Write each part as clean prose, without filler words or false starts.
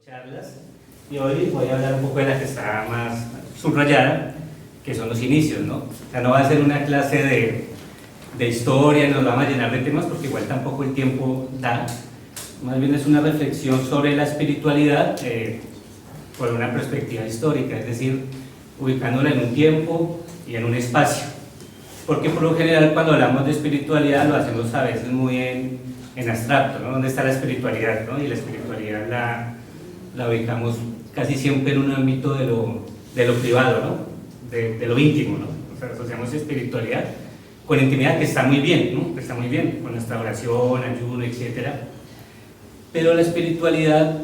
charlas y hoy voy a hablar un poco de la que está más subrayada, que son los inicios, ¿no? O sea, no va a ser una clase de historia, nos vamos a llenar de temas porque igual tampoco el tiempo da, más bien es una reflexión sobre la espiritualidad por una perspectiva histórica, es decir, ubicándola en un tiempo y en un espacio, porque por lo general cuando hablamos de espiritualidad lo hacemos a veces muy en abstracto, ¿no? ¿Dónde está la espiritualidad, ¿no? Y la espiritualidad la ubicamos casi siempre en un ámbito de lo privado, ¿no? De lo íntimo, ¿no? O sea, asociamos espiritualidad con intimidad, que está muy bien, ¿no? Que está muy bien, con nuestra oración, ayuno, etc. Pero la espiritualidad,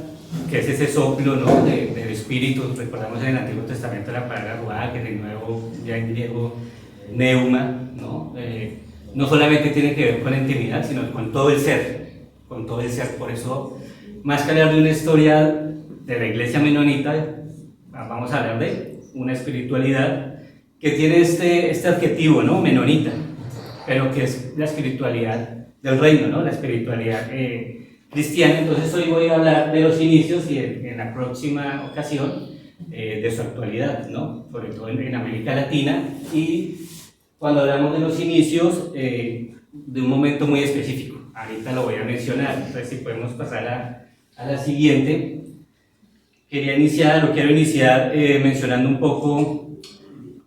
que es ese soplo, ¿no? Del espíritu, recordamos en el Antiguo Testamento la palabra ruach, que en el Nuevo, ya en griego, neuma, ¿no? No solamente tiene que ver con la intimidad, sino con todo el ser, con todo el ser. Por eso, más que hablar de una historia de la iglesia menonita, vamos a hablar de una espiritualidad que tiene este adjetivo, ¿no? Menonita, pero que es la espiritualidad del reino, ¿no? La espiritualidad cristiana. Entonces hoy voy a hablar de los inicios y en la próxima ocasión de su actualidad, ¿no? Sobre todo en América Latina, y cuando hablamos de los inicios de un momento muy específico. Ahorita lo voy a mencionar, entonces si podemos pasar a la siguiente. Quiero iniciar mencionando un poco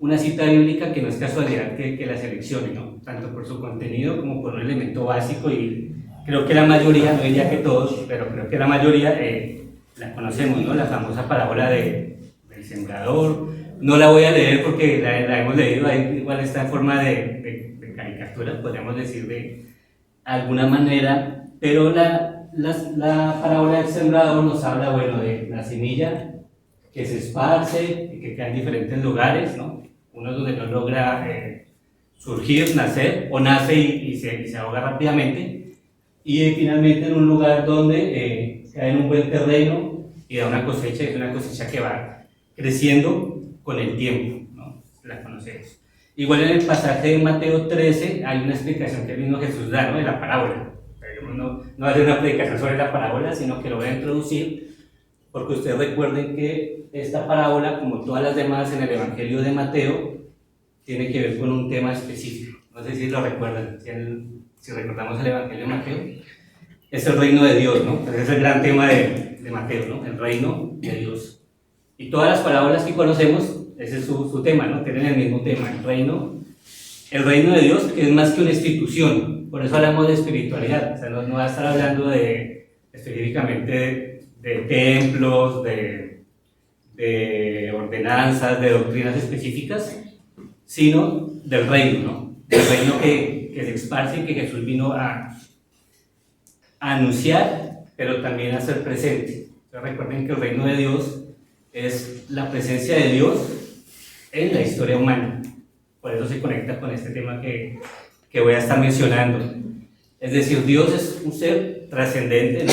una cita bíblica que no es casualidad que la seleccione, ¿no? Tanto por su contenido como por un elemento básico, y creo que la mayoría, no diría que todos, pero creo que la mayoría la conocemos, ¿no? La famosa parábola del sembrador. No la voy a leer porque la hemos leído, ahí igual está en forma de caricatura, podríamos decir de alguna manera, pero la parábola del sembrador nos habla, bueno, de la semilla que se esparce y que queda en diferentes lugares, ¿no? Uno donde no logra surgir, nacer, o nace y se ahoga rápidamente, y finalmente en un lugar donde cae en un buen terreno y da una cosecha, es una cosecha que va creciendo con el tiempo, ¿no? La conocemos. Igual en el pasaje de Mateo 13 hay una explicación que el mismo Jesús da, ¿no? De la parábola. No va a hacer una predicación sobre la parábola, sino que lo voy a introducir porque ustedes recuerden que esta parábola, como todas las demás en el Evangelio de Mateo, tiene que ver con un tema específico. No sé si lo recuerdan, si recordamos el Evangelio de Mateo, es el reino de Dios, ¿no? Ese es el gran tema de Mateo, ¿no? El reino de Dios. Y todas las parábolas que conocemos, ese es su tema, ¿no? Tienen el mismo tema, el reino de Dios, que es más que una institución. Por eso hablamos de espiritualidad. O sea, no va a estar hablando específicamente de templos, de ordenanzas, de doctrinas específicas, sino del reino, ¿no? Del reino que se esparce y que Jesús vino a anunciar, pero también a ser presente. Entonces, recuerden que el reino de Dios es la presencia de Dios en la historia humana. Por eso se conecta con este tema que voy a estar mencionando. Es decir, Dios es un ser trascendente, ¿no?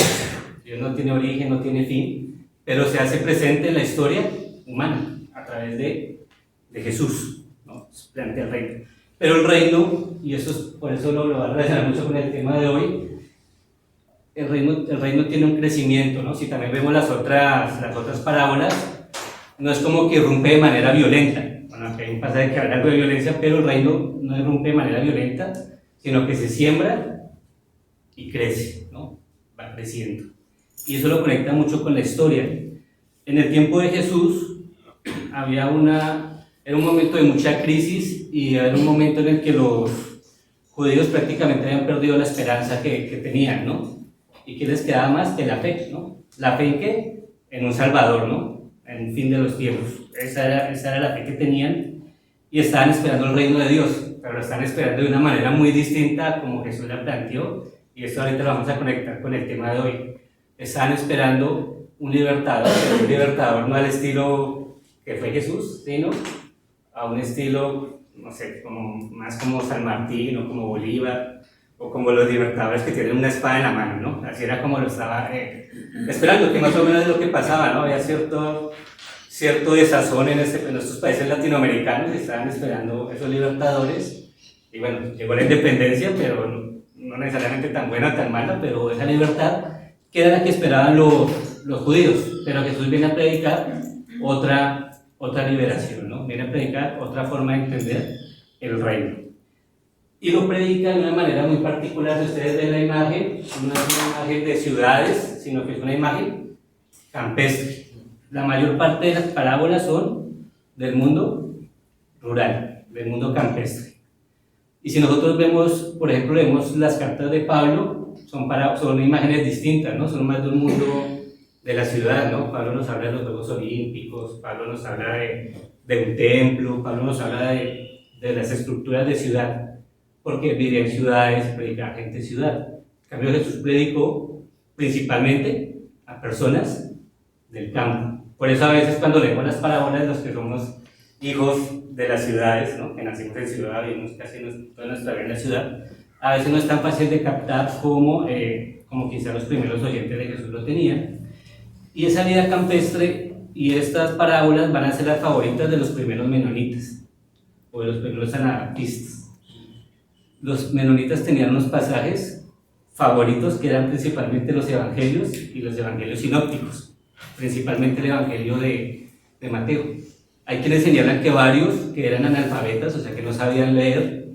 Dios no tiene origen, no tiene fin, pero se hace presente en la historia humana a través de Jesús, ¿no? Plantea el reino. Pero el reino, y por eso lo va a relacionar mucho con el tema de hoy, el reino tiene un crecimiento, ¿no? Si también vemos las otras parábolas, no es como que irrumpe de manera violenta. Bueno, aquí hay un pasaje que habla algo de violencia, pero el reino no irrumpe de manera violenta, sino que se siembra y crece, ¿no? Va creciendo. Y eso lo conecta mucho con la historia. En el tiempo de Jesús era un momento de mucha crisis, y era un momento en el que los judíos prácticamente habían perdido la esperanza que tenían, ¿no? ¿Y qué les quedaba más que la fe, ¿no? ¿La fe en qué? En un Salvador, ¿no? En un fin de los tiempos. Esa era la fe que tenían, y estaban esperando el reino de Dios, pero lo están esperando de una manera muy distinta a como Jesús la planteó, y esto ahorita lo vamos a conectar con el tema de hoy. Estaban esperando un libertador no al estilo que fue Jesús, sino a un estilo, no sé, más como San Martín o como Bolívar, o como los libertadores que tienen una espada en la mano, ¿no? Así era como lo estaba esperando, que más o menos es lo que pasaba, ¿no? Había cierto desazón en estos países latinoamericanos, que estaban esperando esos libertadores, y bueno, llegó la independencia, pero no necesariamente tan buena o tan mala, pero esa libertad, que era la que esperaban los los judíos, pero Jesús viene a predicar otra liberación, ¿no? Viene a predicar otra forma de entender el reino. Y lo predica de una manera muy particular. Si ustedes ven la imagen, no es una imagen de ciudades, sino que es una imagen campestre. La mayor parte de las parábolas son del mundo rural, del mundo campestre. Y si nosotros vemos, por ejemplo, vemos las cartas de Pablo, son imágenes distintas, ¿no? Son más de un mundo de la ciudad, ¿no? Pablo nos habla de los Juegos Olímpicos, Pablo nos habla de un templo, Pablo nos habla de las estructuras de ciudad, porque vivía en ciudades, predicaba gente en ciudad. En cambio, Jesús predicó principalmente a personas del campo. Por eso a veces cuando leemos las parábolas, los que somos hijos de las ciudades, ¿no? Que nacimos en ciudad, vivimos casi toda nuestra vida en la ciudad, a veces no es tan fácil de captar como quizá los primeros oyentes de Jesús lo tenían. Y esa vida campestre y estas parábolas van a ser las favoritas de los primeros menonitas o de los primeros anabaptistas. Los menonitas tenían unos pasajes favoritos que eran principalmente los evangelios y los evangelios sinópticos, principalmente el evangelio de Mateo. Hay quienes señalan que varios que eran analfabetas, o sea que no sabían leer,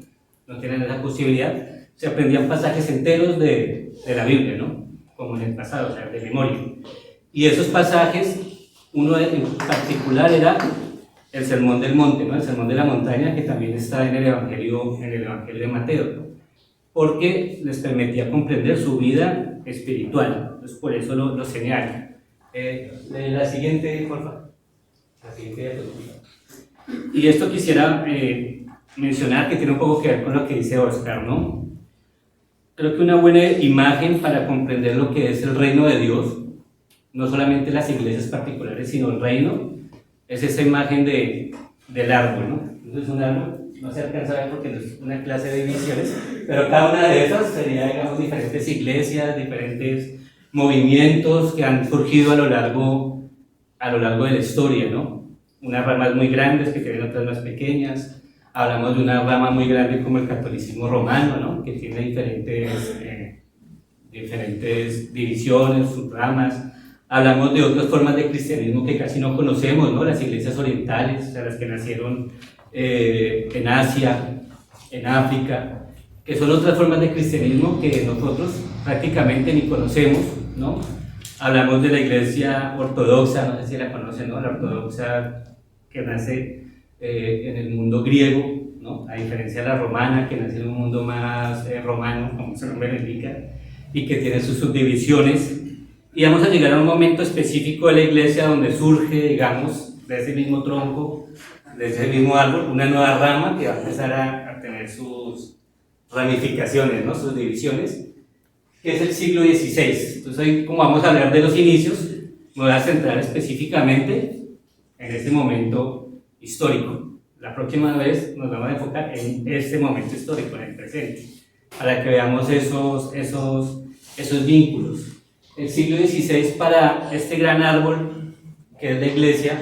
no tenían esa posibilidad, se aprendían pasajes enteros de la Biblia, ¿no? Como en el pasado, o sea, de memoria. Y esos pasajes, uno en particular era el Sermón del Monte, ¿no? El Sermón de la Montaña, que también está en el Evangelio de Mateo, porque les permitía comprender su vida espiritual. Entonces, por eso lo señalan. La siguiente, por favor. La siguiente diapositiva. Y esto quisiera mencionar que tiene un poco que ver con lo que dice Oscar, ¿no? Creo que una buena imagen para comprender lo que es el reino de Dios, no solamente las iglesias particulares, sino el reino, es esa imagen del árbol, ¿no? Entonces un árbol, no se alcanza a ver porque no es una clase de divisiones, pero cada una de esas sería, digamos, diferentes iglesias, diferentes movimientos que han surgido a lo largo de la historia, ¿no? Unas ramas muy grandes que tienen otras más pequeñas. Hablamos de una rama muy grande como el catolicismo romano, ¿no? Que tiene diferentes divisiones, subramas. Hablamos de otras formas de cristianismo que casi no conocemos, ¿no? Las iglesias orientales, o sea, las que nacieron en Asia, en África, que son otras formas de cristianismo que nosotros prácticamente ni conocemos, ¿no? Hablamos de la iglesia ortodoxa, no sé si la conocen, ¿no? La ortodoxa que nace en el mundo griego, ¿no? A diferencia de la romana, que nace en un mundo más romano, como su nombre lo indica, y que tiene sus subdivisiones. Y vamos a llegar a un momento específico de la iglesia donde surge, digamos, de ese mismo tronco, de ese mismo árbol, una nueva rama que va a empezar a tener sus ramificaciones, ¿no? Sus divisiones, que es el siglo XVI. Entonces hoy, como vamos a hablar de los inicios, me voy a centrar específicamente en este momento histórico. La próxima vez nos vamos a enfocar en este momento histórico, en el presente, para que veamos esos vínculos. El siglo XVI para este gran árbol que es la iglesia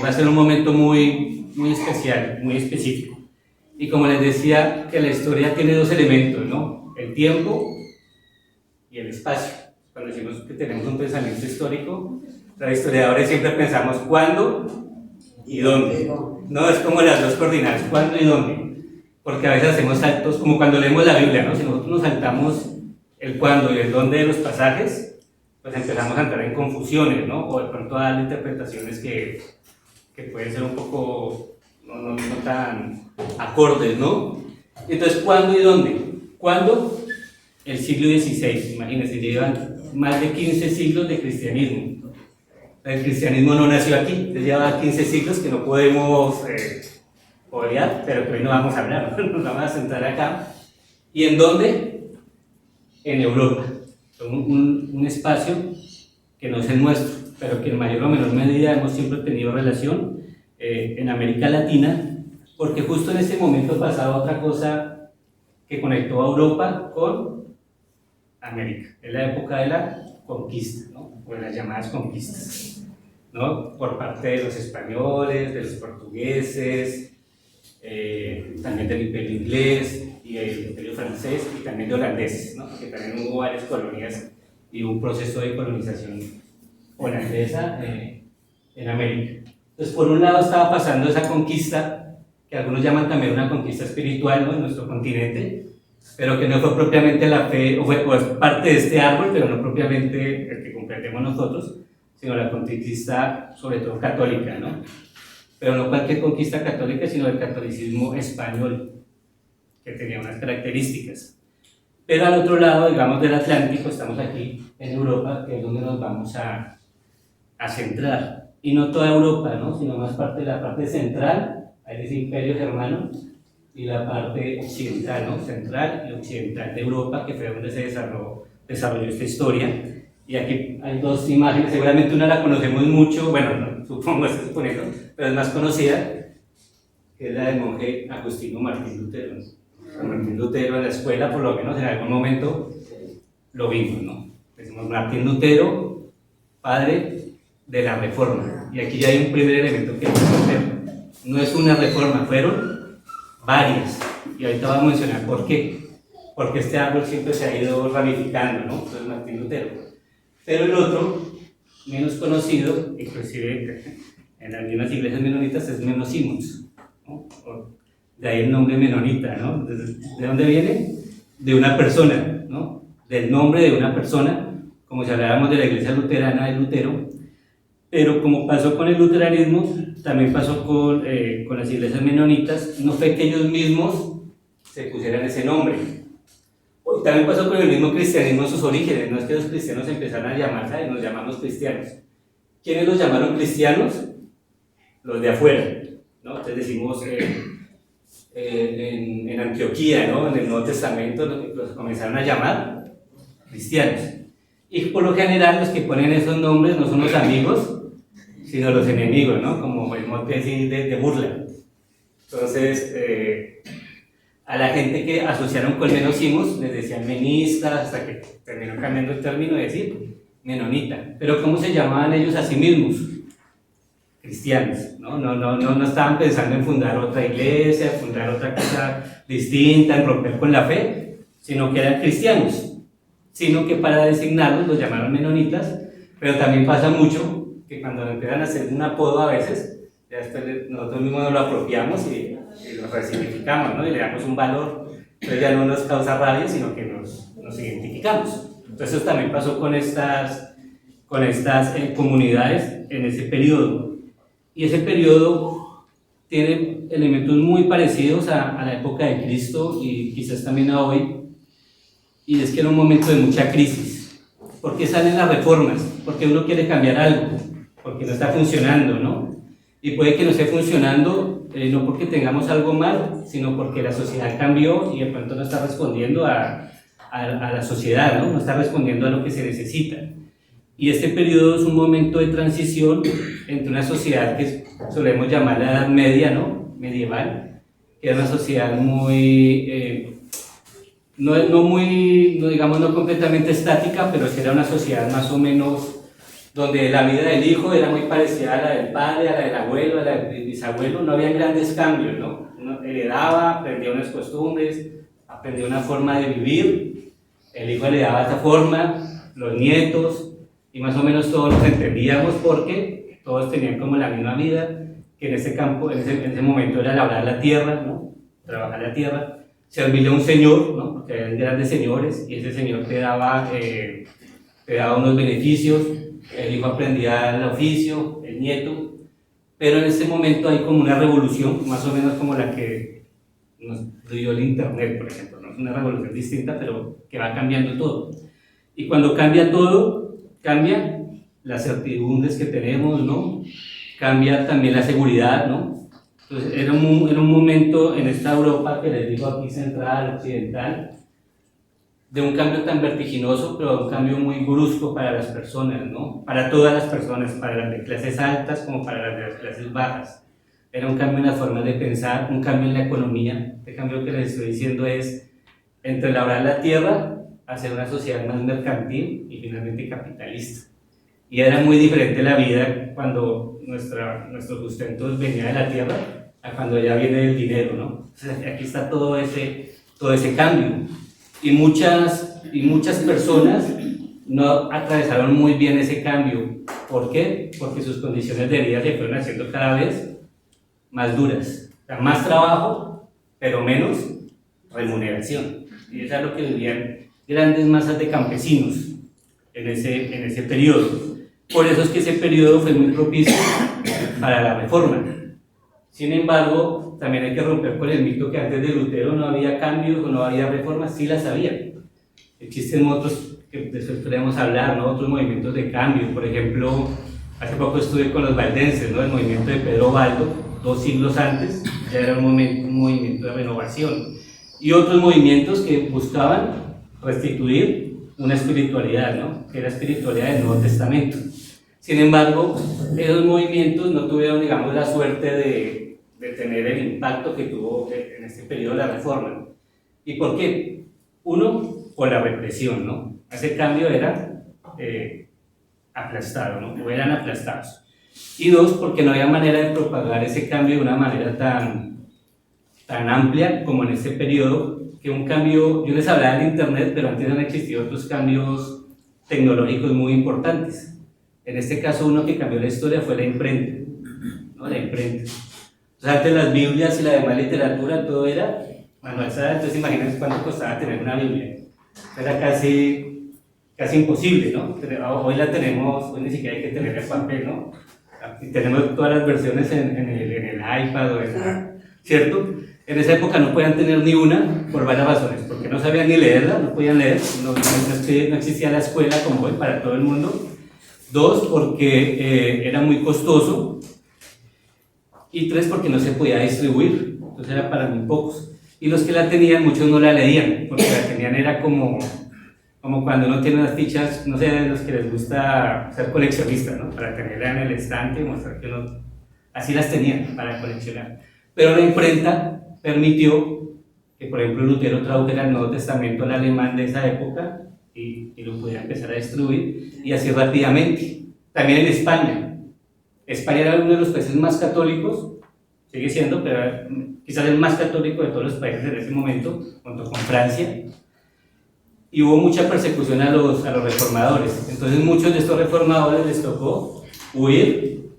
va a ser un momento muy, muy especial, muy específico. Y como les decía, que la historia tiene dos elementos, ¿no? El tiempo y el espacio. Cuando decimos que tenemos un pensamiento histórico, los historiadores siempre pensamos cuándo y dónde. No es como las dos coordenadas, cuándo y dónde. Porque a veces hacemos saltos, como cuando leemos la Biblia, ¿no? Si nosotros nos saltamos el cuándo y el dónde de los pasajes, pues empezamos a entrar en confusiones, ¿no? O de pronto a dar interpretaciones que pueden ser un poco no tan acordes, ¿no? Entonces, ¿cuándo y dónde? ¿Cuándo? El siglo XVI, imagínense, llevan más de 15 siglos de cristianismo. El cristianismo no nació aquí, lleva 15 siglos que no podemos odiar, pero que hoy no vamos a hablar, nos vamos a centrar acá. ¿Y en dónde? En Europa, un espacio que no es el nuestro, pero que en mayor o menor medida hemos siempre tenido relación en América Latina, porque justo en ese momento pasaba otra cosa que conectó a Europa con América, en la época de la conquista, ¿no? O de las llamadas conquistas, ¿no? Por parte de los españoles, de los portugueses, también del imperio inglés y del imperio francés y también de holandeses, ¿no? Que también hubo varias colonias y un proceso de colonización holandesa en América. Entonces, por un lado estaba pasando esa conquista, que algunos llaman también una conquista espiritual, ¿no?, en nuestro continente, pero que no fue propiamente la fe, o es parte de este árbol, pero no propiamente el que comprendemos nosotros, sino la conquista sobre todo católica, ¿no? Pero no cualquier conquista católica, sino el catolicismo español, que tenía unas características. Pero al otro lado, digamos, del Atlántico, estamos aquí en Europa, que es donde nos vamos a centrar. Y no toda Europa, ¿no?, sino más parte de la parte central, ahí dice Imperio Germano, y la parte occidental, ¿no?, central y occidental de Europa, que fue donde se desarrolló esta historia. Y aquí hay dos imágenes, seguramente una la conocemos mucho, bueno, no, supongo, estoy suponiendo, pero es más conocida, que es la del monje Agustino Martín Lutero. Martín Lutero en la escuela, por lo menos en algún momento, lo vimos, ¿no? Decimos Martín Lutero, padre de la reforma. Y aquí ya hay un primer elemento que no es una reforma, fueron varias. Y ahorita vamos a mencionar por qué. Porque este árbol siempre se ha ido ramificando, ¿no? Entonces Martín Lutero. Pero el otro, menos conocido, inclusive en las mismas iglesias menonitas, es Menno Simons, ¿no? De ahí el nombre menonita, ¿no? ¿De dónde viene? De una persona, ¿no? Del nombre de una persona, como si habláramos de la iglesia luterana de Lutero. Pero como pasó con el luteranismo, también pasó con las iglesias menonitas, no fue que ellos mismos se pusieran ese nombre. Y también pasó con el mismo cristianismo en sus orígenes, no es que los cristianos empezaran a llamarse y nos llamamos cristianos. ¿Quiénes los llamaron cristianos? Los de afuera, ¿no? Entonces decimos en Antioquía, ¿no?, en el Nuevo Testamento, los comenzaron a llamar cristianos. Y por lo general los que ponen esos nombres no son los amigos, sino los enemigos, ¿no?, como el mote así de burla. Entonces, a la gente que asociaron con Menno Simons les decían menistas, hasta que terminó cambiando el término de decir menonita. Pero ¿cómo se llamaban ellos a sí mismos? Cristianos, ¿no? No estaban pensando en fundar otra iglesia, fundar otra cosa distinta, en romper con la fe, sino que eran cristianos. Sino que para designarlos los llamaron menonitas, pero también pasa mucho que cuando empiezan a hacer un apodo a veces, ya después nosotros mismos nos lo apropiamos y lo resignificamos, ¿no?, y le damos un valor. Entonces ya no nos causa rabia, sino que nos identificamos. Entonces eso también pasó con estas comunidades en ese periodo. Y ese periodo tiene elementos muy parecidos a la época de Cristo y quizás también a hoy. Y es que era un momento de mucha crisis. ¿Por qué salen las reformas? Porque uno quiere cambiar algo, porque no está funcionando, ¿no? Y puede que no esté funcionando, no porque tengamos algo mal, sino porque la sociedad cambió y de pronto no está respondiendo a la sociedad, ¿no? No está respondiendo a lo que se necesita. Y este periodo es un momento de transición entre una sociedad que solemos llamar la Edad Media, ¿no?, medieval, que era una sociedad muy... no completamente estática, pero sí era una sociedad más o menos donde la vida del hijo era muy parecida a la del padre, a la del abuelo, a la del bisabuelo. No había grandes cambios, ¿no? Uno heredaba, aprendía unas costumbres, aprendía una forma de vivir, el hijo heredaba esa forma, los nietos, y más o menos todos los entendíamos porque todos tenían como la misma vida, que en ese campo, en ese momento era labrar la tierra, ¿no?, trabajar la tierra, servirle a un señor, ¿no?, porque eran grandes señores, y ese señor te daba unos beneficios, el hijo aprendía el oficio, el nieto, pero en ese momento hay como una revolución, más o menos como la que nos dio el internet, por ejemplo, ¿no? Es una revolución distinta, pero que va cambiando todo. Y cuando cambia todo, cambian las certidumbres que tenemos, ¿no? Cambia también la seguridad, ¿no? Entonces era un momento en esta Europa que les digo aquí central, occidental, de un cambio tan vertiginoso, pero un cambio muy brusco para las personas, ¿no? Para todas las personas, para las de clases altas como para las de las clases bajas. Era un cambio en las formas de pensar, un cambio en la economía. Este cambio que les estoy diciendo es entre labrar la tierra, hacer una sociedad más mercantil y finalmente capitalista. Y era muy diferente la vida cuando nuestro sustento venía de la tierra a cuando ya viene el dinero, ¿no? Entonces aquí está todo ese cambio. Y muchas personas no atravesaron muy bien ese cambio ¿Por qué? Porque sus condiciones de vida se fueron haciendo cada vez más duras. O sea, más trabajo, pero menos remuneración. Y eso es lo que vivían grandes masas de campesinos en ese periodo. Por eso es que ese periodo fue muy propicio para la reforma. Sin embargo, también hay que romper con el mito que antes de Lutero no había cambios o no había reformas. Sí las había. Existen otros que después podemos hablar, ¿no? Otros movimientos de cambio. Por ejemplo, hace poco estuve con los valdenses, ¿no? El movimiento de Pedro Baldo, 2 siglos antes, ya era un movimiento de renovación. Y otros movimientos que buscaban restituir una espiritualidad, ¿no? Que era la espiritualidad del Nuevo Testamento. Sin embargo, esos movimientos no tuvieron, digamos, la suerte de tener el impacto que tuvo en este periodo la Reforma. ¿Y por qué? Uno, por la represión, ¿no? Ese cambio era aplastado, ¿no? O eran aplastados. Y dos, porque no había manera de propagar ese cambio de una manera tan amplia como en ese periodo, que un cambio, yo les hablaba del internet, pero antes han existido otros cambios tecnológicos muy importantes. En este caso, uno que cambió la historia fue la imprenta, ¿no? La imprenta. Entonces, antes las Biblias y la demás literatura, todo era manualizada. Entonces, imagínense cuánto costaba tener una Biblia. Era casi imposible, ¿no? Hoy la tenemos, hoy ni siquiera hay que tener el papel, ¿no? Y tenemos todas las versiones en el iPad o en la, ¿cierto? En esa época no podían tener ni una por varias razones, porque no sabían ni leerla, no podían leer, no existía la escuela como hoy para todo el mundo. Dos, porque era muy costoso. Y tres, porque no se podía distribuir, entonces era para muy pocos. Y los que la tenían, muchos no la leían, porque la tenían era como cuando uno tiene las fichas, no sé, de los que les gusta ser coleccionistas, ¿no? Para tenerla en el estante y mostrar que uno, así las tenían para coleccionar. Pero la imprenta permitió que, por ejemplo, Lutero tradujera el Nuevo Testamento al alemán de esa época y lo pudiera empezar a distribuir, y así rápidamente. También en España. España era uno de los países más católicos, sigue siendo, pero quizás el más católico de todos los países en ese momento, junto con Francia. Y hubo mucha persecución a los reformadores. Entonces, muchos de estos reformadores les tocó huir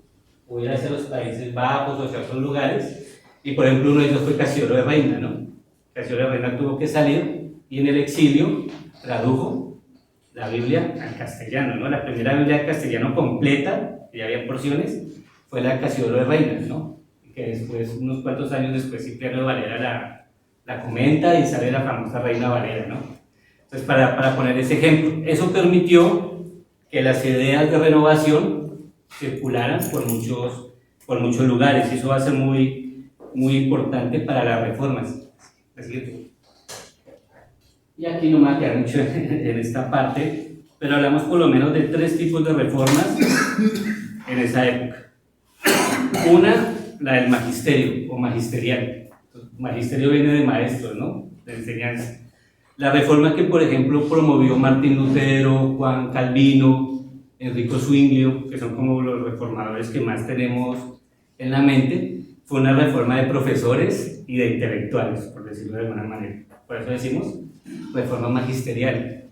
hacia los Países Bajos o hacia otros lugares. Y, por ejemplo, uno de ellos fue Casiodoro de Reina, ¿no? Casiodoro de Reina tuvo que salir y en el exilio tradujo la Biblia al castellano, ¿no? La primera Biblia al castellano completa, que ya había porciones, fue la de Casiodoro de Reina, ¿no? Que después, unos cuantos años después, Cipriano de Valera la comenta y sale la famosa Reina Valera, ¿no? Entonces, para poner ese ejemplo, eso permitió que las ideas de renovación circularan por muchos lugares, y eso va a ser muy, muy importante para las reformas. Y aquí no me voy a quedar mucho en esta parte, pero hablamos por lo menos de 3 tipos de reformas en esa época. Una, la del magisterio o magisterial. Magisterio viene de maestros, ¿no? De enseñanza. La reforma que, por ejemplo, promovió Martín Lutero, Juan Calvino, Enrico Zwinglio, que son como los reformadores que más tenemos en la mente, fue una reforma de profesores y de intelectuales, por decirlo de alguna manera. Por eso decimos reforma magisterial.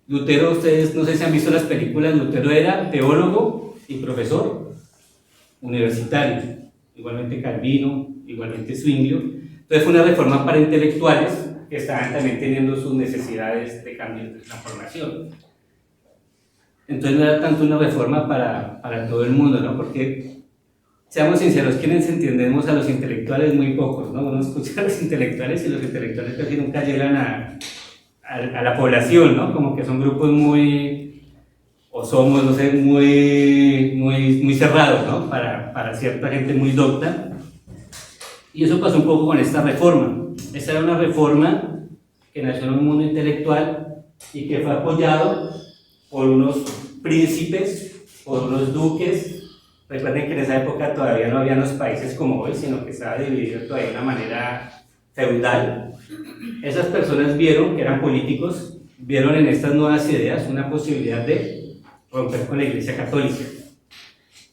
Lutero, ustedes no sé si han visto las películas, Lutero era teólogo y profesor universitario, igualmente Calvino, igualmente Zwinglio. Entonces fue una reforma para intelectuales que estaban también teniendo sus necesidades de cambio, de transformación. Entonces no era tanto una reforma para todo el mundo, ¿no? Porque, seamos sinceros, quienes entendemos a los intelectuales muy pocos, ¿no? Uno escucha a los intelectuales y los intelectuales casi nunca llegan a la población, ¿no? Como que son grupos muy, o somos, no sé, muy cerrados, ¿no? Para cierta gente muy docta. Y eso pasó un poco con esta reforma. Esta era una reforma que nació en un mundo intelectual y que fue apoyado por unos príncipes, por unos duques. Recuerden que en esa época todavía no había los países como hoy, sino que estaba dividido todavía de una manera feudal. Esas personas vieron, que eran políticos, vieron en estas nuevas ideas una posibilidad de romper con la Iglesia Católica.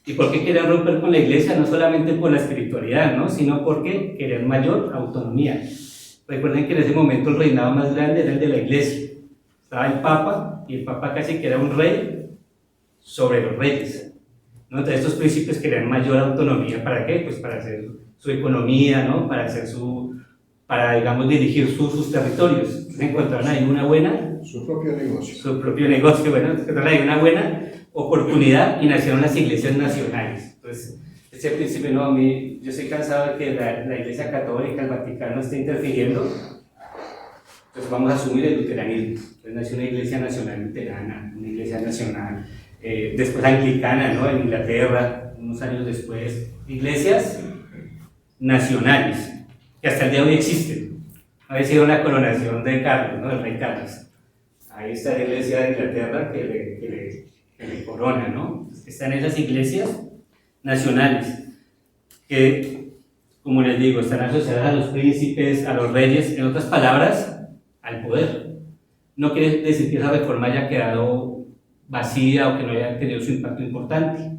¿Y por qué querían romper con la Iglesia? No solamente por la espiritualidad, ¿no? Sino porque querían mayor autonomía. Recuerden que en ese momento el reinado más grande era el de la Iglesia. Estaba el Papa, y el Papa casi que era un rey sobre los reyes. ¿no? Entonces estos príncipes querían mayor autonomía, ¿para qué? Pues para hacer su economía, ¿no? Para, digamos, dirigir sus territorios. Entonces encontraron ahí una buena... Su propio negocio. Su propio negocio, bueno, encontraron ahí una buena oportunidad y nacieron las iglesias nacionales. Entonces, este principio, no, yo estoy cansado de que la Iglesia Católica, el Vaticano, esté interfiriendo, entonces vamos a asumir el luteranismo. Entonces nació una iglesia nacional luterana, una iglesia nacional, después anglicana, ¿no? En Inglaterra, unos años después, iglesias nacionales, que hasta el día de hoy existen. Ha sido la coronación de Carlos, ¿no? Del rey Carlos. Ahí está la iglesia de Inglaterra que le corona, ¿no? Están esas iglesias nacionales, que, como les digo, están asociadas a los príncipes, a los reyes, en otras palabras, al poder. No quiere decir que esa reforma haya quedado vacía o que no haya tenido su impacto importante.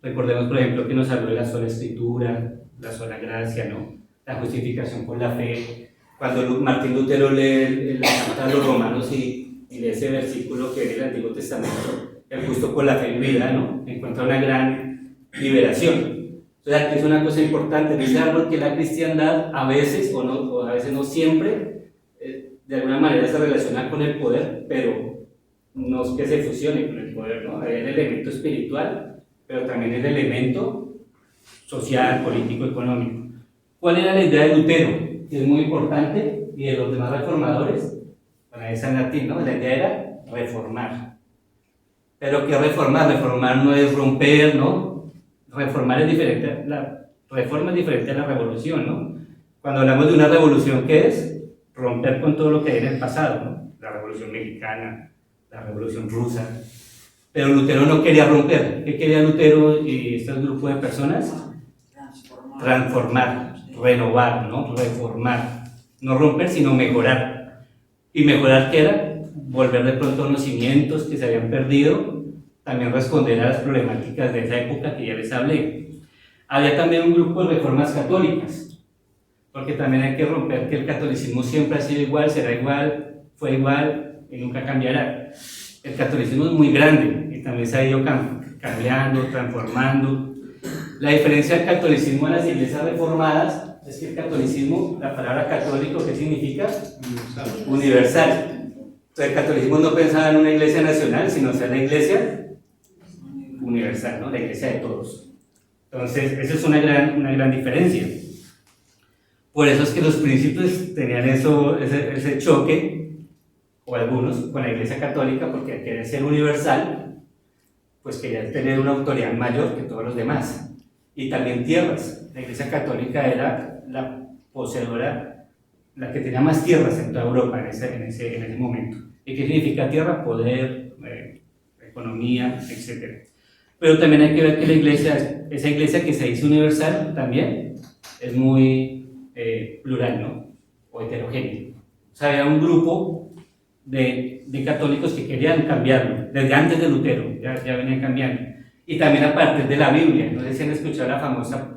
Recordemos, por ejemplo, que nos habló de la sola escritura, la sola gracia, ¿no? La justificación por la fe. Cuando Martín Lutero lee la carta a los romanos y lee ese versículo que viene del Antiguo Testamento, el justo por la fe vivirá, ¿no? Encuentra una gran liberación. Entonces aquí es una cosa importante, dice algo que la cristiandad a veces, o a veces no siempre, de alguna manera se relaciona con el poder, pero no es que se fusione con el poder, ¿no? Hay el elemento espiritual, pero también el elemento social, político, económico. ¿Cuál era la idea de Lutero? Que es muy importante, y de los demás reformadores, bueno, esa en latín, ¿no? La idea era reformar. Pero ¿qué reformar? Reformar no es romper, ¿no? Reformar es diferente, la reforma es diferente a la revolución, ¿no? Cuando hablamos de una revolución, ¿qué es? Romper con todo lo que hay en el pasado, ¿no? La revolución mexicana, la revolución rusa. Pero Lutero no quería romper. ¿Qué quería Lutero y este grupo de personas? Transformar, renovar, ¿no? Reformar. No romper, sino mejorar. ¿Y mejorar qué era? Volver de pronto a unos cimientos que se habían perdido, también responder a las problemáticas de esa época que ya les hablé. Había también un grupo de reformas católicas, porque también hay que romper que el catolicismo siempre ha sido igual, será igual, fue igual y nunca cambiará. El catolicismo es muy grande y también se ha ido cambiando, transformando. La diferencia del catolicismo a las iglesias reformadas es que el catolicismo, la palabra católico, ¿qué significa? Universal. Entonces el catolicismo no pensaba en una iglesia nacional, sino en la iglesia universal, ¿no? La iglesia de todos. Entonces esa es una gran diferencia. Por eso es que los príncipes tenían ese choque, o algunos, con la Iglesia Católica, porque al querer ser universal, pues querían tener una autoridad mayor que todos los demás. Y también tierras. La Iglesia Católica era la poseedora, la que tenía más tierras en toda Europa en ese momento. ¿Y qué significa tierra? Poder, economía, etc. Pero también hay que ver que la iglesia, esa iglesia que se hizo universal también es muy plural, ¿no? O heterogéneo. O sea, había un grupo de católicos que querían cambiarlo, desde antes de Lutero, ya venían cambiando. Y también a partir de la Biblia, no sé si han escuchado la famosa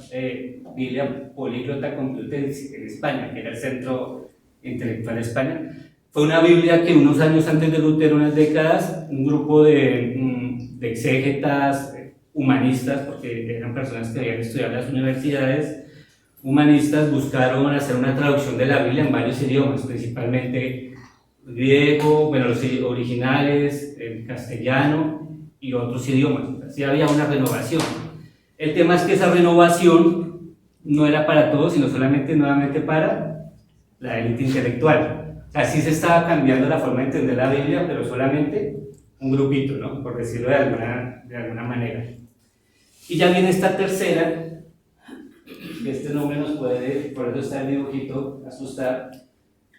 Biblia Políglota Complutense en España, que era el centro intelectual de España. Fue una Biblia que unos años antes de Lutero, unas décadas, un grupo de exégetas, humanistas, porque eran personas que habían estudiado en las universidades, humanistas buscaron hacer una traducción de la Biblia en varios idiomas, principalmente griego, bueno, los originales, el castellano y otros idiomas. Así había una renovación. El tema es que esa renovación no era para todos, sino solamente nuevamente para la élite intelectual. Así se estaba cambiando la forma de entender la Biblia, pero solamente un grupito, ¿no? Por decirlo de alguna manera. Y ya viene esta tercera, que este nombre nos puede, por eso está el dibujito, asustar,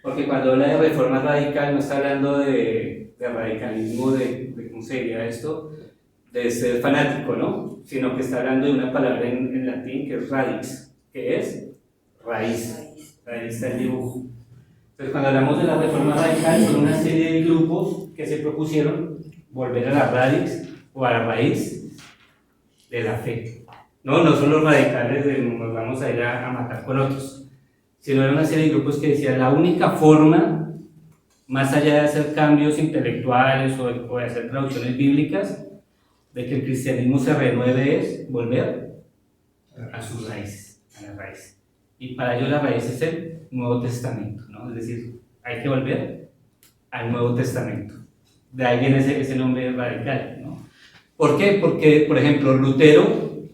porque cuando habla de reforma radical no está hablando de radicalismo, de ¿cómo se diría esto? De ser fanático, ¿no? Sino que está hablando de una palabra en latín que es radix, que es raíz. Ahí está el dibujo. Entonces cuando hablamos de la reforma radical son una serie de grupos que se propusieron volver a la radix o a la raíz de la fe. No son los radicales de nos vamos a ir a matar con otros, sino era una serie de grupos que decían la única forma, más allá de hacer cambios intelectuales o de hacer traducciones bíblicas, de que el cristianismo se renueve es volver a sus raíces, a la raíz. Y para ello la raíz es el Nuevo Testamento, ¿no? Es decir, hay que volver al Nuevo Testamento. De ahí viene ese nombre radical, ¿no? ¿Por qué? Porque, por ejemplo, Lutero,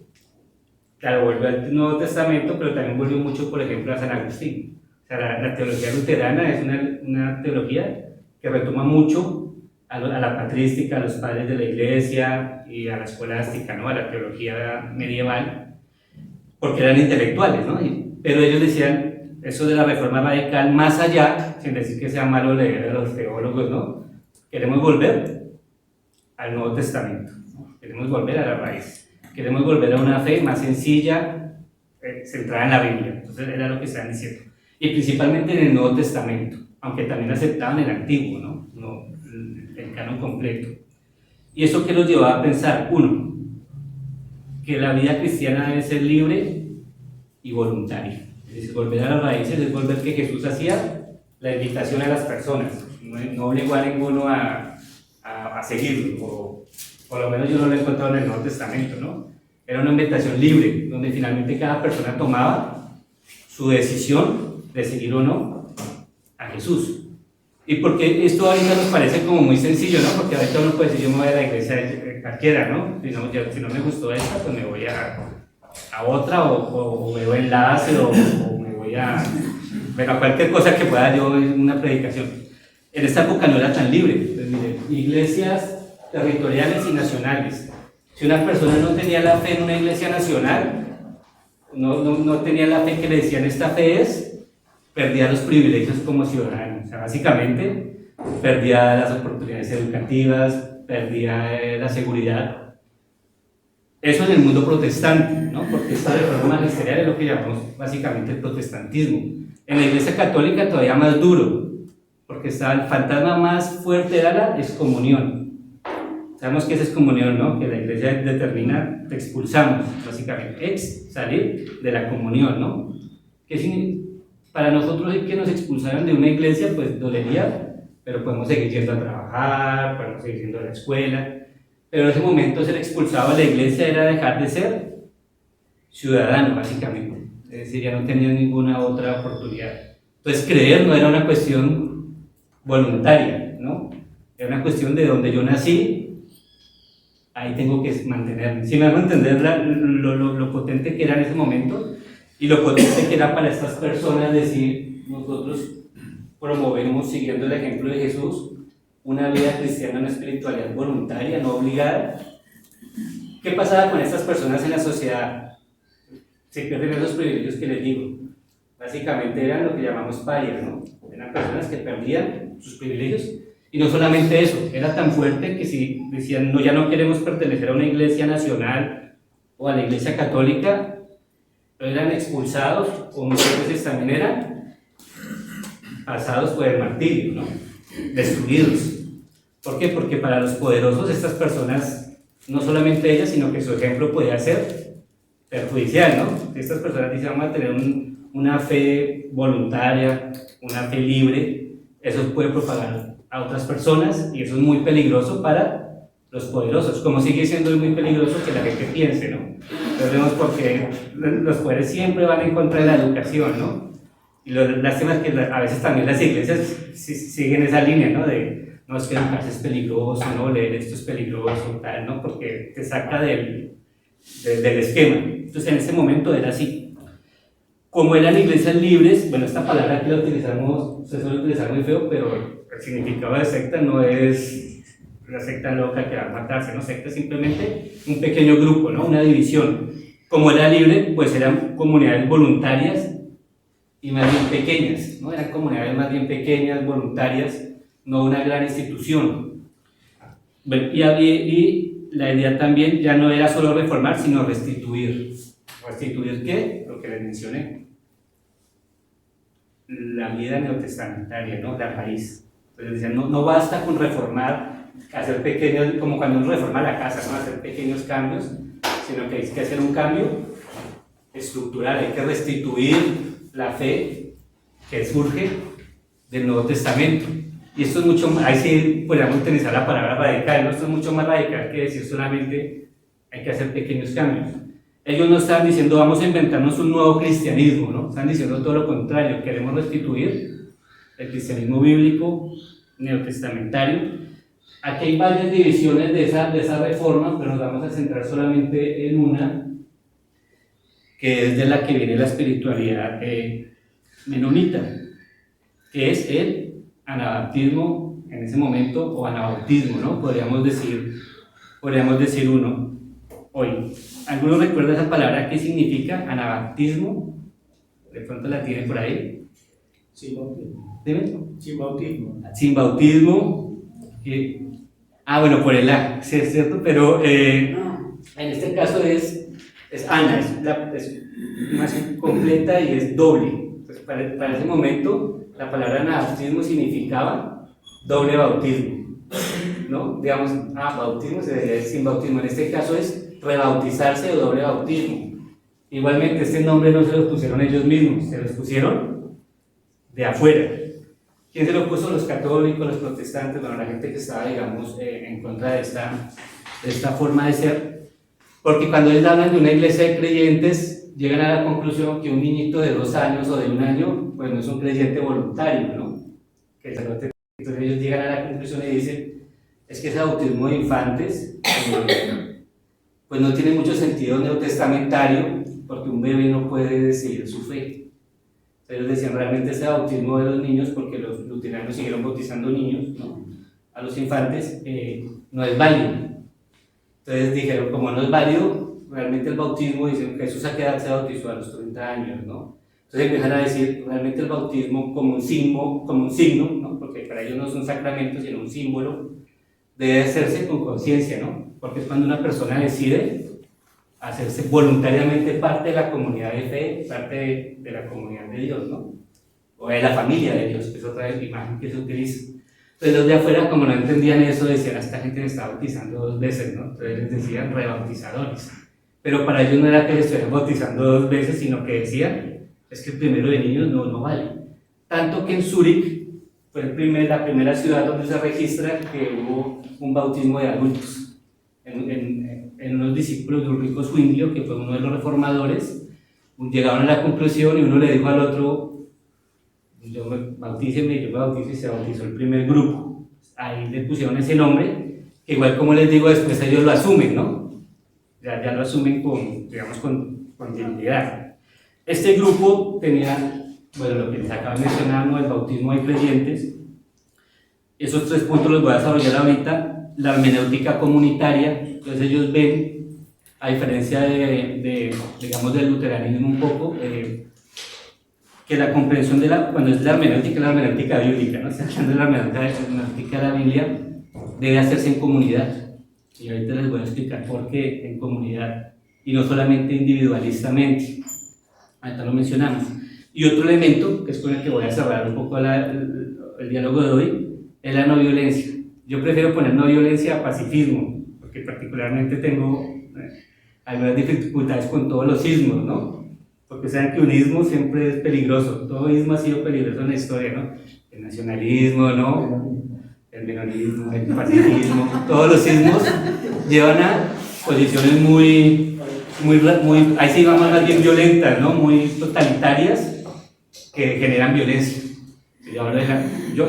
claro, volvió al Nuevo Testamento, pero también volvió mucho, por ejemplo, a San Agustín. O sea, la teología luterana es una teología que retoma mucho a la patrística, a los padres de la iglesia y a la escolástica, ¿no? A la teología medieval, porque eran intelectuales, ¿no? Pero ellos decían eso de la reforma radical más allá, sin decir que sea malo leer a los teólogos, ¿no? Queremos volver al Nuevo Testamento, ¿no? Queremos volver a la raíz, queremos volver a una fe más sencilla, centrada en la Biblia. Entonces era lo que estaban diciendo. Y principalmente en el Nuevo Testamento, aunque también aceptaban el Antiguo, ¿no? No el canon completo. ¿Y eso qué los llevaba a pensar? Uno, que la vida cristiana debe ser libre y voluntaria. Es decir, volver a las raíces es volver que Jesús hacía la invitación a las personas, no obligó a ninguno a seguirlo, o por lo menos yo no lo he encontrado en el Nuevo Testamento, ¿no? Era una invitación libre, donde finalmente cada persona tomaba su decisión de seguir o no a Jesús. Y porque esto ahorita nos parece como muy sencillo, ¿no? Porque ahorita uno puede decir, yo me voy a la iglesia cualquiera, ¿no? Si no me gustó esta, pues me voy a otra, o veo enlace, o me voy a cualquier cosa que pueda yo en una predicación. En esta época no era tan libre. Entonces, mire, iglesias territoriales y nacionales. Si una persona no tenía la fe en una iglesia nacional, no tenía la fe que le decían esta fe es, perdía los privilegios como ciudadano. O sea, básicamente perdía las oportunidades educativas, perdía la seguridad. Eso en el mundo protestante, ¿no? Porque esta reforma magisterial es lo que llamamos básicamente el protestantismo. En la iglesia católica todavía más duro, porque el fantasma más fuerte era la excomunión. Sabemos que es excomunión, ¿no? Que la iglesia determina, te expulsamos, básicamente. Salir de la comunión, ¿no? Para nosotros que nos expulsaran de una iglesia, pues dolería, pero podemos seguir yendo a trabajar, podemos seguir yendo a la escuela. Pero en ese momento ser expulsado de la iglesia era dejar de ser ciudadano, básicamente. Es decir, ya no tenía ninguna otra oportunidad. Entonces, creer no era una cuestión voluntaria, ¿no? Era una cuestión de donde yo nací, ahí tengo que mantenerme. Si me hago entender lo potente que era en ese momento y lo potente que era para estas personas decir, nosotros promovemos, siguiendo el ejemplo de Jesús, una vida cristiana, una espiritualidad voluntaria, no obligada. ¿Qué pasaba con estas personas en la sociedad? Se pierden esos privilegios que les digo. Básicamente eran lo que llamamos parias, ¿no? Eran personas que perdían sus privilegios. Y no solamente eso, era tan fuerte que si decían, no, ya no queremos pertenecer a una iglesia nacional o a la iglesia católica, eran expulsados, o muchas veces también eran pasados por el martirio, ¿no? Destruidos. ¿Por qué? Porque para los poderosos estas personas, no solamente ellas, sino que su ejemplo podía ser perjudicial, ¿no? Si estas personas dicen, vamos a tener una fe voluntaria, una fe libre, eso puede propagar a otras personas y eso es muy peligroso para los poderosos, como sigue siendo muy peligroso que la gente piense, ¿no? Entonces vemos porque los poderes siempre van en contra de la educación, ¿no? Y lo lástima es que a veces también las iglesias siguen esa línea, ¿no? No, es que educarse es peligroso, ¿no? Leer esto es peligroso, tal, ¿no? Porque te saca del esquema. Entonces en ese momento era así. Como eran iglesias libres, bueno, esta palabra aquí la utilizamos, se suele utilizar muy feo, pero el significado de secta no es la secta loca que va a matarse, ¿no? Secta es simplemente un pequeño grupo, ¿no? Una división. Como era libre, pues eran comunidades voluntarias y más bien pequeñas, ¿no? Eran comunidades más bien pequeñas, voluntarias, no una gran institución. Y la idea también ya no era solo reformar, sino restituir. ¿Restituir qué? Lo que les mencioné. La vida neotestamentaria, ¿no? La raíz. Entonces decían, no basta con reformar, hacer pequeños, como cuando uno reforma la casa, ¿no? Hacer pequeños cambios, sino que hay que hacer un cambio estructural, hay que restituir la fe que surge del Nuevo Testamento. y esto es mucho más, ahí sí podríamos utilizar la palabra radical, ¿no? Esto es mucho más radical que decir solamente hay que hacer pequeños cambios. Ellos no están diciendo vamos a inventarnos un nuevo cristianismo, ¿no? Están diciendo todo lo contrario, queremos restituir el cristianismo bíblico, neotestamentario. Aquí hay varias divisiones de esa reforma, pero nos vamos a centrar solamente en una, que es de la que viene la espiritualidad menonita, que es el anabaptismo en ese momento, o anabautismo, ¿no? Podríamos decir uno hoy. ¿Alguno recuerda esa palabra? ¿Qué significa anabaptismo? De pronto la tiene por ahí. Sin bautismo. ¿Dime? Sin bautismo. Sin bautismo. Bueno, por el A, sí es cierto, pero en este caso es ana, es más completa y es doble. Entonces, para ese momento, la palabra anabaptismo significaba doble bautismo, ¿no? Digamos, bautismo se debería decir sin bautismo. En este caso es rebautizarse o doble bautismo. Igualmente, este nombre no se lo pusieron ellos mismos, se los pusieron de afuera. ¿Quién se lo puso? Los católicos, los protestantes, bueno, la gente que estaba, digamos, en contra de esta forma de ser. Porque cuando ellos hablan de una iglesia de creyentes, llegan a la conclusión que un niñito de 2 años o de 1 año, pues no es un creyente voluntario, ¿no? Entonces ellos llegan a la conclusión y dicen, es que ese bautismo de infantes, pues no tiene mucho sentido neotestamentario, porque un bebé no puede decidir su fe. Ellos decían, realmente ese bautismo de los niños, porque los luteranos siguieron bautizando niños, ¿no? A los infantes, no es válido. Entonces dijeron, como no es válido, realmente el bautismo, dicen que Jesús se bautizó a los 30 años, ¿no? Entonces empiezan a decir, realmente el bautismo como un signo, ¿no? Porque para ellos no es un sacramento, sino un símbolo, debe hacerse con conciencia, ¿no? Porque es cuando una persona decide hacerse voluntariamente parte de la comunidad de fe, parte de la comunidad de Dios, ¿no? O de la familia de Dios, que es otra imagen que se utiliza. Entonces los de afuera, como no entendían eso, decían, esta gente me está bautizando 2 veces, ¿no? Entonces les decían rebautizadores. Pero para ellos no era que les estuvieran bautizando 2 veces, sino que decían, es que el primero de niños no vale. Tanto que en Zúrich fue la primera ciudad donde se registra que hubo un bautismo de adultos. En unos discípulos de Ulrico Zwinglio, que fue uno de los reformadores, llegaron a la conclusión y uno le dijo al otro, bautíceme, yo me bautizo, y se bautizó el primer grupo. Ahí le pusieron ese nombre, que igual como les digo, después ellos lo asumen, ¿no? Ya lo asumen con dignidad. Este grupo tenía, bueno, lo que les acabo de mencionar, ¿no? El bautismo de creyentes. Esos 3 puntos los voy a desarrollar ahorita. La hermenéutica comunitaria, entonces ellos ven, a diferencia digamos, del luteranismo un poco, que la comprensión cuando es la hermenéutica bíblica, ¿no? Está hablando de la hermenéutica de la Biblia, debe hacerse en comunidad. Y ahorita les voy a explicar por qué en comunidad, y no solamente individualistamente. Ahorita lo mencionamos. Y otro elemento, que es con el que voy a cerrar un poco el diálogo de hoy, es la no violencia. Yo prefiero poner no violencia a pacifismo, porque particularmente tengo algunas dificultades con todos los ismos, ¿no? Porque saben que un ismo siempre es peligroso, todo ismo ha sido peligroso en la historia, ¿no? El nacionalismo, ¿no? El menonismo, el pacifismo, todos los ismos llevan a posiciones muy, ahí sí vamos más bien violentas, ¿no? Muy totalitarias, que generan violencia.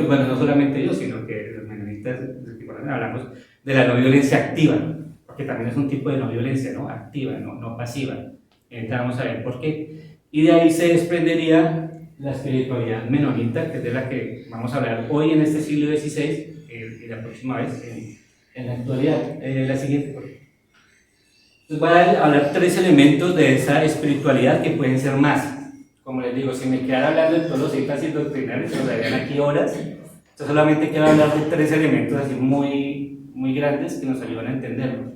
Bueno, no solamente yo, sino que los menonistas, hablamos de la no violencia activa, porque también es un tipo de no violencia, ¿no? Activa, no pasiva. Entonces vamos a ver por qué. Y de ahí se desprendería la espiritualidad menonita, que es de la que vamos a hablar hoy en este siglo XVI y la próxima vez en la actualidad. La siguiente, por favor. Entonces voy a hablar 3 elementos de esa espiritualidad que pueden ser más. Como les digo, si me quedara hablando de todos los énfasis doctrinales, nos darían aquí horas. Entonces solamente quiero hablar de 3 elementos así muy grandes que nos ayudan a entenderlo.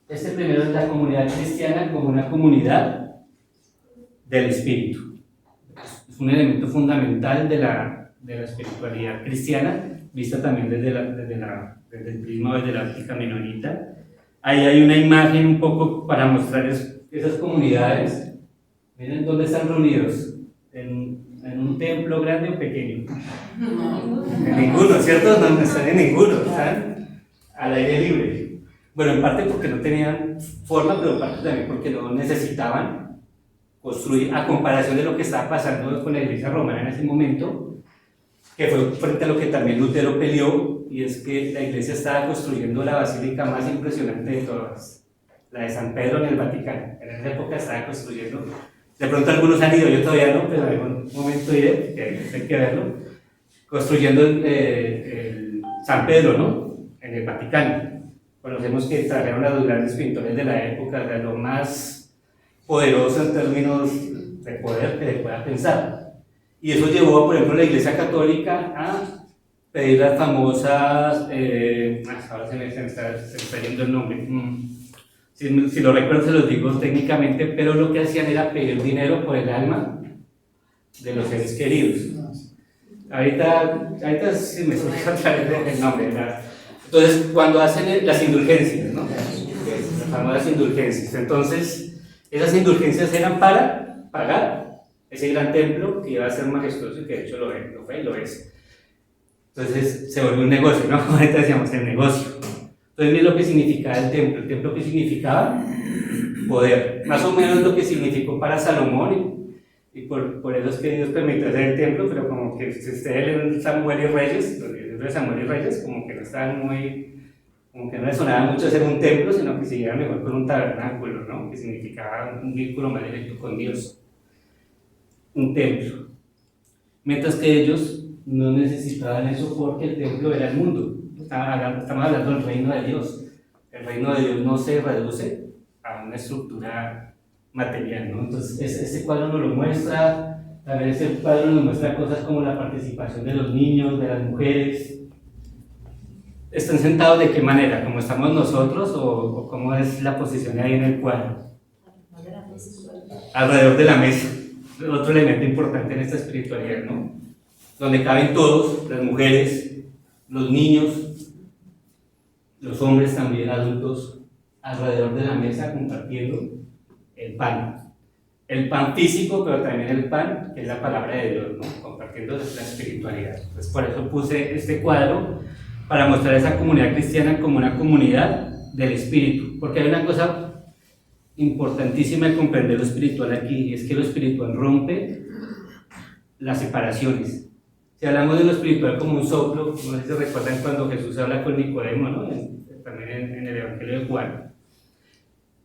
Este primero es la comunidad cristiana como una comunidad del espíritu. Es un elemento fundamental de la espiritualidad cristiana, vista también desde el prisma de la óptica menonita. Ahí hay una imagen un poco para mostrar esas comunidades. Miren dónde están reunidos, en ¿En un templo grande o pequeño? En ninguno, ¿cierto? No están en ninguno, están al aire libre. Bueno, en parte porque no tenían forma, pero en parte también porque no necesitaban construir, a comparación de lo que estaba pasando con la iglesia romana en ese momento, que fue frente a lo que también Lutero peleó, y es que la iglesia estaba construyendo la basílica más impresionante de todas, la de San Pedro en el Vaticano. En esa época estaba construyendo, de pronto algunos han ido, yo todavía no, pero en algún momento iré, que hay que verlo, construyendo el San Pedro, ¿no? En el Vaticano. Conocemos que trajeron a los grandes pintores de la época, de lo más poderoso en términos de poder que se pueda pensar. Y eso llevó, por ejemplo, a la Iglesia Católica a pedir las famosas, ahora se me está yendo el nombre, si lo recuerdo se los digo técnicamente, pero lo que hacían era pedir dinero por el alma de los seres queridos. Ahorita sí me surge otra vez el nombre, ¿verdad? Entonces, cuando hacen las indulgencias, ¿no? Las famosas indulgencias. Entonces, esas indulgencias eran para pagar ese gran templo que iba a ser majestuoso y que de hecho lo fue y lo es. Entonces, se volvió un negocio, ¿no? Ahorita decíamos el negocio. Entonces, miren lo que significaba el templo que significaba poder. Más o menos lo que significó para Salomón, y por eso es que Dios permitió hacer el templo, pero como que si ustedes leen Samuel y Reyes, los libros de Samuel y Reyes, como que no estaban como que no resonaba mucho hacer un templo, sino que siguiera mejor con un tabernáculo, ¿no? Que significaba un vínculo más directo con Dios. Un templo. Mientras que ellos no necesitaban eso porque el templo era el mundo. Estamos hablando del reino de Dios. El reino de Dios no se reduce a una estructura material, ¿no? Entonces, este cuadro nos lo muestra. También este cuadro nos muestra cosas como la participación de los niños, de las mujeres. ¿Están sentados de qué manera? ¿Cómo estamos nosotros o cómo es la posición ahí en el cuadro? Alrededor de la mesa. Otro elemento importante en esta espiritualidad, ¿no? Donde caben todos, las mujeres, los niños, los hombres también, adultos, alrededor de la mesa compartiendo el pan. El pan físico, pero también el pan, que es la palabra de Dios, ¿no? Compartiendo la espiritualidad. Pues por eso puse este cuadro, para mostrar a esa comunidad cristiana como una comunidad del espíritu. Porque hay una cosa importantísima de comprender lo espiritual aquí, y es que lo espiritual rompe las separaciones. Si hablamos de lo espiritual como un soplo, no sé si se recuerdan cuando Jesús habla con Nicodemo, ¿no? También en el Evangelio de Juan.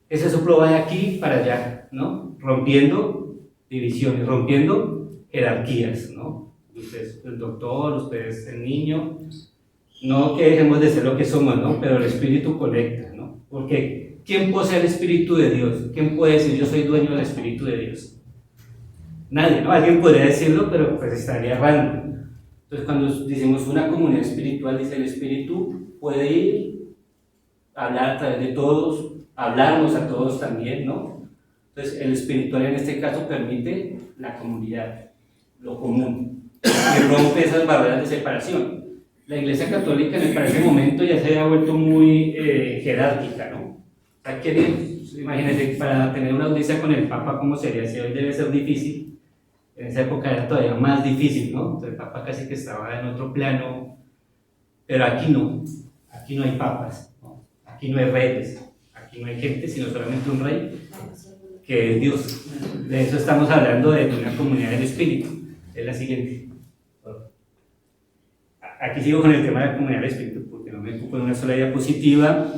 Ese soplo va de aquí para allá, ¿no? Rompiendo divisiones, rompiendo jerarquías, ¿no? Usted es el doctor, usted es el niño. No que dejemos de ser lo que somos, ¿no? Pero el espíritu conecta, ¿no? Porque ¿quién posee el espíritu de Dios? ¿Quién puede decir yo soy dueño del espíritu de Dios? Nadie, ¿no? Alguien podría decirlo, pero pues estaría errando. Entonces, cuando decimos una comunidad espiritual, dice el espíritu puede ir, hablar a través de todos, hablarnos a todos también, ¿no? Entonces, el espiritual en este caso permite la comunidad, lo común, y rompe esas barreras de separación. La Iglesia Católica para ese momento ya se había vuelto muy jerárquica, ¿no? O sea, imagínense, para tener una audiencia con el Papa, ¿cómo sería? Si hoy debe ser difícil, en esa época era todavía más difícil, ¿no? Entonces el Papa casi que estaba en otro plano, pero aquí no hay papas, ¿no? Aquí no hay reyes, aquí no hay gente, sino solamente un rey, que es Dios. De eso estamos hablando, de una comunidad del Espíritu. Es la siguiente. Aquí sigo con el tema de la comunidad del Espíritu, porque no me ocupo en una sola diapositiva.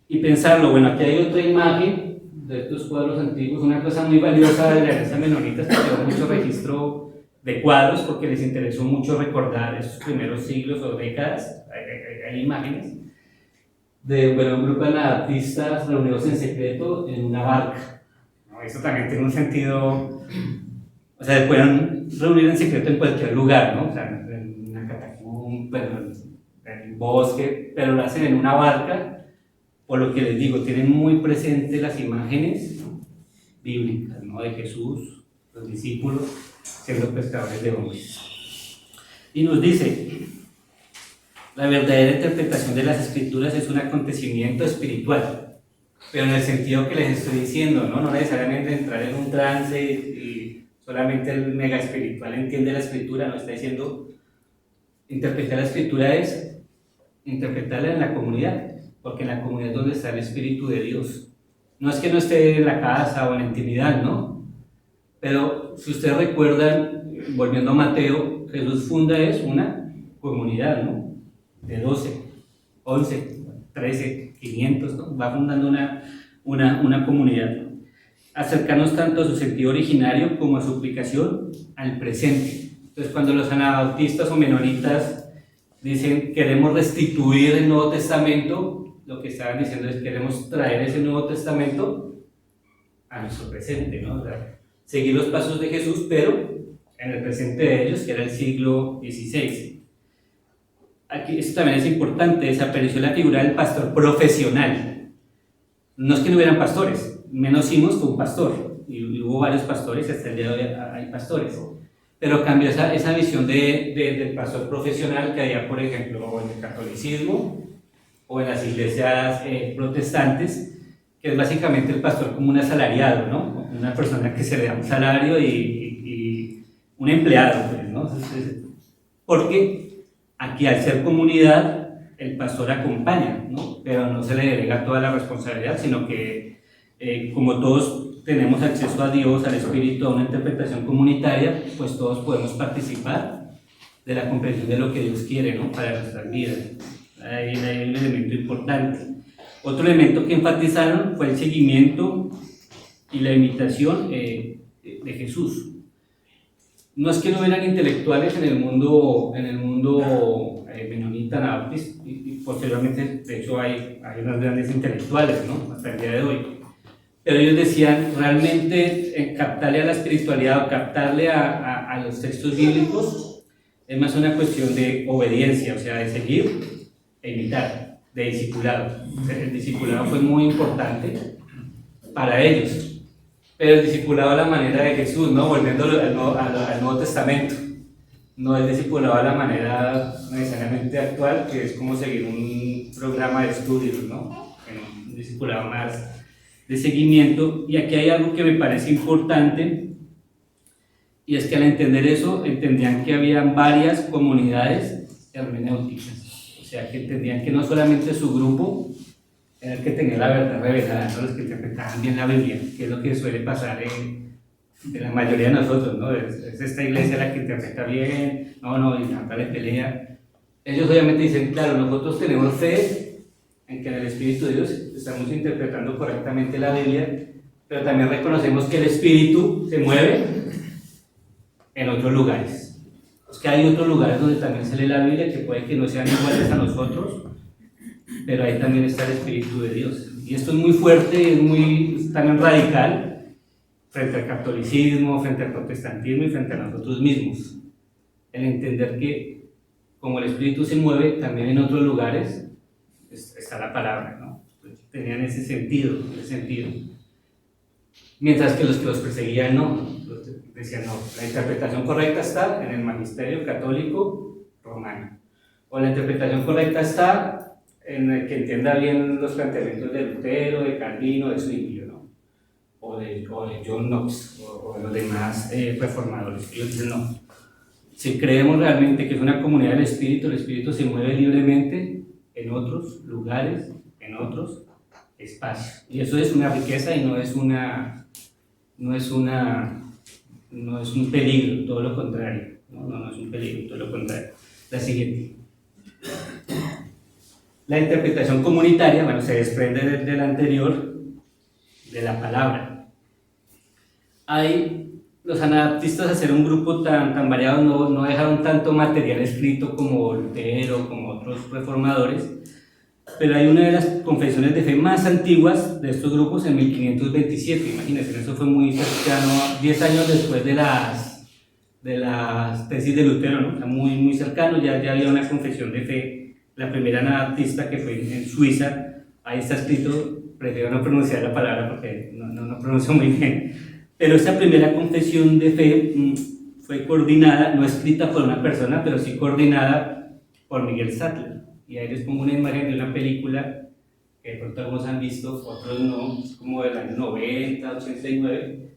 Y pensarlo, bueno, aquí hay otra imagen de estos cuadros antiguos, una cosa muy valiosa de la Iglesia Menonita es que lleva mucho registro de cuadros, porque les interesó mucho recordar esos primeros siglos o décadas. Hay imágenes de un grupo de anabaptistas reunidos en secreto en una barca, ¿no? Eso también tiene un sentido, o sea, se pueden reunir en secreto en cualquier lugar, ¿no? O sea, en una catacumba, en un bosque, pero lo hacen en una barca. Por lo que les digo, tienen muy presentes las imágenes bíblicas, ¿no? De Jesús, los discípulos, siendo pescadores de hombres. Y nos dice, la verdadera interpretación de las Escrituras es un acontecimiento espiritual, pero en el sentido que les estoy diciendo, ¿no? No necesariamente entrar en un trance y solamente el mega espiritual entiende la escritura, no está diciendo, interpretar la escritura es interpretarla en la comunidad, porque en la comunidad es donde está el Espíritu de Dios. No es que no esté en la casa o en la intimidad, ¿no? Pero si ustedes recuerdan, volviendo a Mateo, Jesús funda es una comunidad, ¿no? De 12, 11, 13, 500, ¿no? Va fundando una comunidad, ¿no? Acercarnos tanto a su sentido originario como a su aplicación al presente. Entonces, cuando los anabautistas o menonitas dicen queremos restituir el Nuevo Testamento, lo que estaban diciendo es queremos traer ese Nuevo Testamento a nuestro presente, ¿no? O sea, seguir los pasos de Jesús, pero en el presente de ellos, que era el siglo XVI. Aquí esto también es importante, desapareció la figura del pastor profesional. No es que no hubieran pastores, menos Simos fue un pastor, y hubo varios pastores, hasta el día de hoy hay pastores, pero cambió esa visión del pastor profesional que había, por ejemplo, en el catolicismo o en las iglesias protestantes, que es básicamente el pastor como un asalariado, ¿no? Una persona que se le da un salario y un empleado, pues, ¿no? Porque aquí, al ser comunidad, el pastor acompaña, ¿no? Pero no se le delega toda la responsabilidad, sino que como todos tenemos acceso a Dios, al Espíritu, a una interpretación comunitaria, pues todos podemos participar de la comprensión de lo que Dios quiere, ¿no? Para nuestras vidas. Ahí hay un elemento importante. Otro elemento que enfatizaron fue el seguimiento y la imitación de Jesús. No es que no hubieran intelectuales en el mundo menonita, anabaptista, y posteriormente, de hecho, hay unos grandes intelectuales, ¿no? Hasta el día de hoy. Pero ellos decían, realmente captarle a la espiritualidad o captarle a los textos bíblicos es más una cuestión de obediencia, o sea, de seguir e imitar, de discipulado. El discipulado fue muy importante para ellos, pero el discipulado a la manera de Jesús, ¿no? Volviendo al Nuevo Testamento, no el discipulado a la manera necesariamente actual, que es como seguir un programa de estudios, ¿no? Un discipulado más de seguimiento. Y aquí hay algo que me parece importante, y es que al entender eso, entendían que había varias comunidades hermenéuticas, o sea, que entendían que no solamente su grupo era el que tenía la verdad revelada, ¿no? Los que interpretaban bien la Biblia, que es lo que suele pasar en la mayoría de nosotros, ¿no? Es esta iglesia la que interpreta bien, y tanta le pelea. Ellos obviamente dicen, claro, nosotros tenemos fe en que en el Espíritu de Dios estamos interpretando correctamente la Biblia, pero también reconocemos que el Espíritu se mueve en otros lugares. Es que hay otros lugares donde también se lee la Biblia que puede que no sean iguales a nosotros, pero ahí también está el Espíritu de Dios. Y esto es muy fuerte, es también radical frente al catolicismo, frente al protestantismo y frente a nosotros mismos. El entender que como el Espíritu se mueve también en otros lugares, está la palabra, ¿no? Entonces, tenían ese sentido. Mientras que los perseguían no, decían no, la interpretación correcta está en el magisterio católico romano, o la interpretación correcta está en el que entienda bien los planteamientos de Lutero, de Calvino, de Zwinglio, ¿no? o de John Knox, o de los demás reformadores. Ellos dicen no, si creemos realmente que es una comunidad del Espíritu, el Espíritu se mueve libremente en otros lugares, en otros espacios, y eso es una riqueza y no es un peligro, todo lo contrario. No es un peligro, todo lo contrario. La siguiente. La interpretación comunitaria, se desprende del anterior, de la palabra. Los anabaptistas, al ser un grupo tan variado, no dejaron tanto material escrito como Lutero, como otros reformadores, pero hay una de las confesiones de fe más antiguas de estos grupos en 1527, imagínense, eso fue muy cercano, 10 años después de las tesis de Lutero, ¿no? O sea, muy cercano, ya había una confesión de fe, la primera anabaptista que fue en Suiza, ahí está escrito, prefiero no pronunciar la palabra porque no pronuncio muy bien, pero esta primera confesión de fe fue coordinada, no escrita por una persona, pero sí coordinada por Miguel Sattler. Y ahí les pongo una imagen de una película que de pronto algunos han visto, otros no, como del año 90, 89,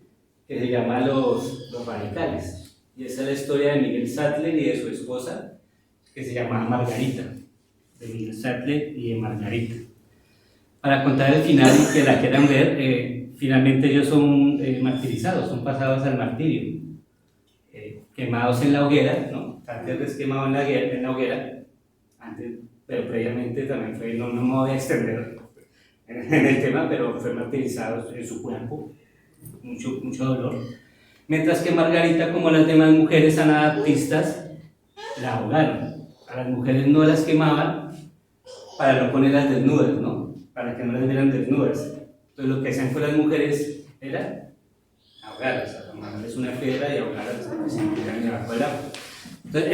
que se llama Los Radicales. Y esa es la historia de Miguel Sattler y de su esposa, que se llama Margarita, de Miguel Sattler y de Margarita. Para contar el final y que la quieran ver, finalmente ellos son martirizados, son pasados al martirio, quemados en la hoguera, ¿no? Sattler es quemado en la hoguera, antes, pero previamente también fue, no me voy a extender en el tema, pero fue martirizado en su cuerpo, mucho dolor. Mientras que Margarita, como las demás mujeres anabaptistas, la ahogaron. A las mujeres no las quemaban para no ponerlas desnudas, ¿no? Para que no las vieran desnudas. Entonces lo que hacían con las mujeres era ahogarlas, o sea, tomarles una piedra y ahogarlas hasta que se metieran debajo del agua. Entonces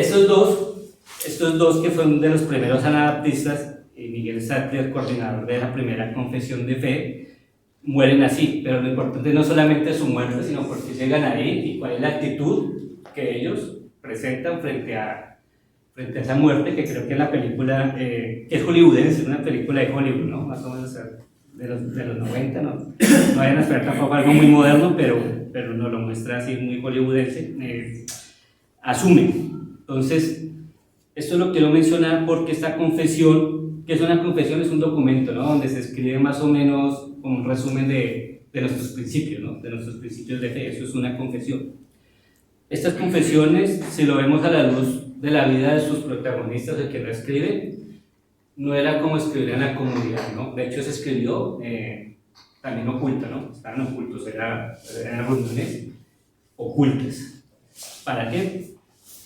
estos dos que fueron de los primeros anabaptistas, y Miguel Sattler, coordinador de la primera confesión de fe, mueren así, pero lo importante no solamente su muerte, sino por qué llegan ahí y cuál es la actitud que ellos presentan frente a esa muerte, que creo que en la película, que es hollywoodense, una película de Hollywood, ¿no? Más o menos de los 90, ¿no? No vayan a esperar tampoco algo muy moderno, pero nos lo muestra así muy hollywoodense. Asumen. Entonces, esto lo quiero mencionar porque esta confesión, que es una confesión, es un documento, ¿no? Donde se escribe más o menos un resumen de nuestros principios, ¿no? De nuestros principios de fe. Eso es una confesión. Estas confesiones, si lo vemos a la luz de la vida de sus protagonistas, el que lo escribe, no era como escribir en la comunidad, ¿no? De hecho, se escribió también oculta, ¿no? Estaban ocultos, eran reuniones ocultas. ¿Para qué?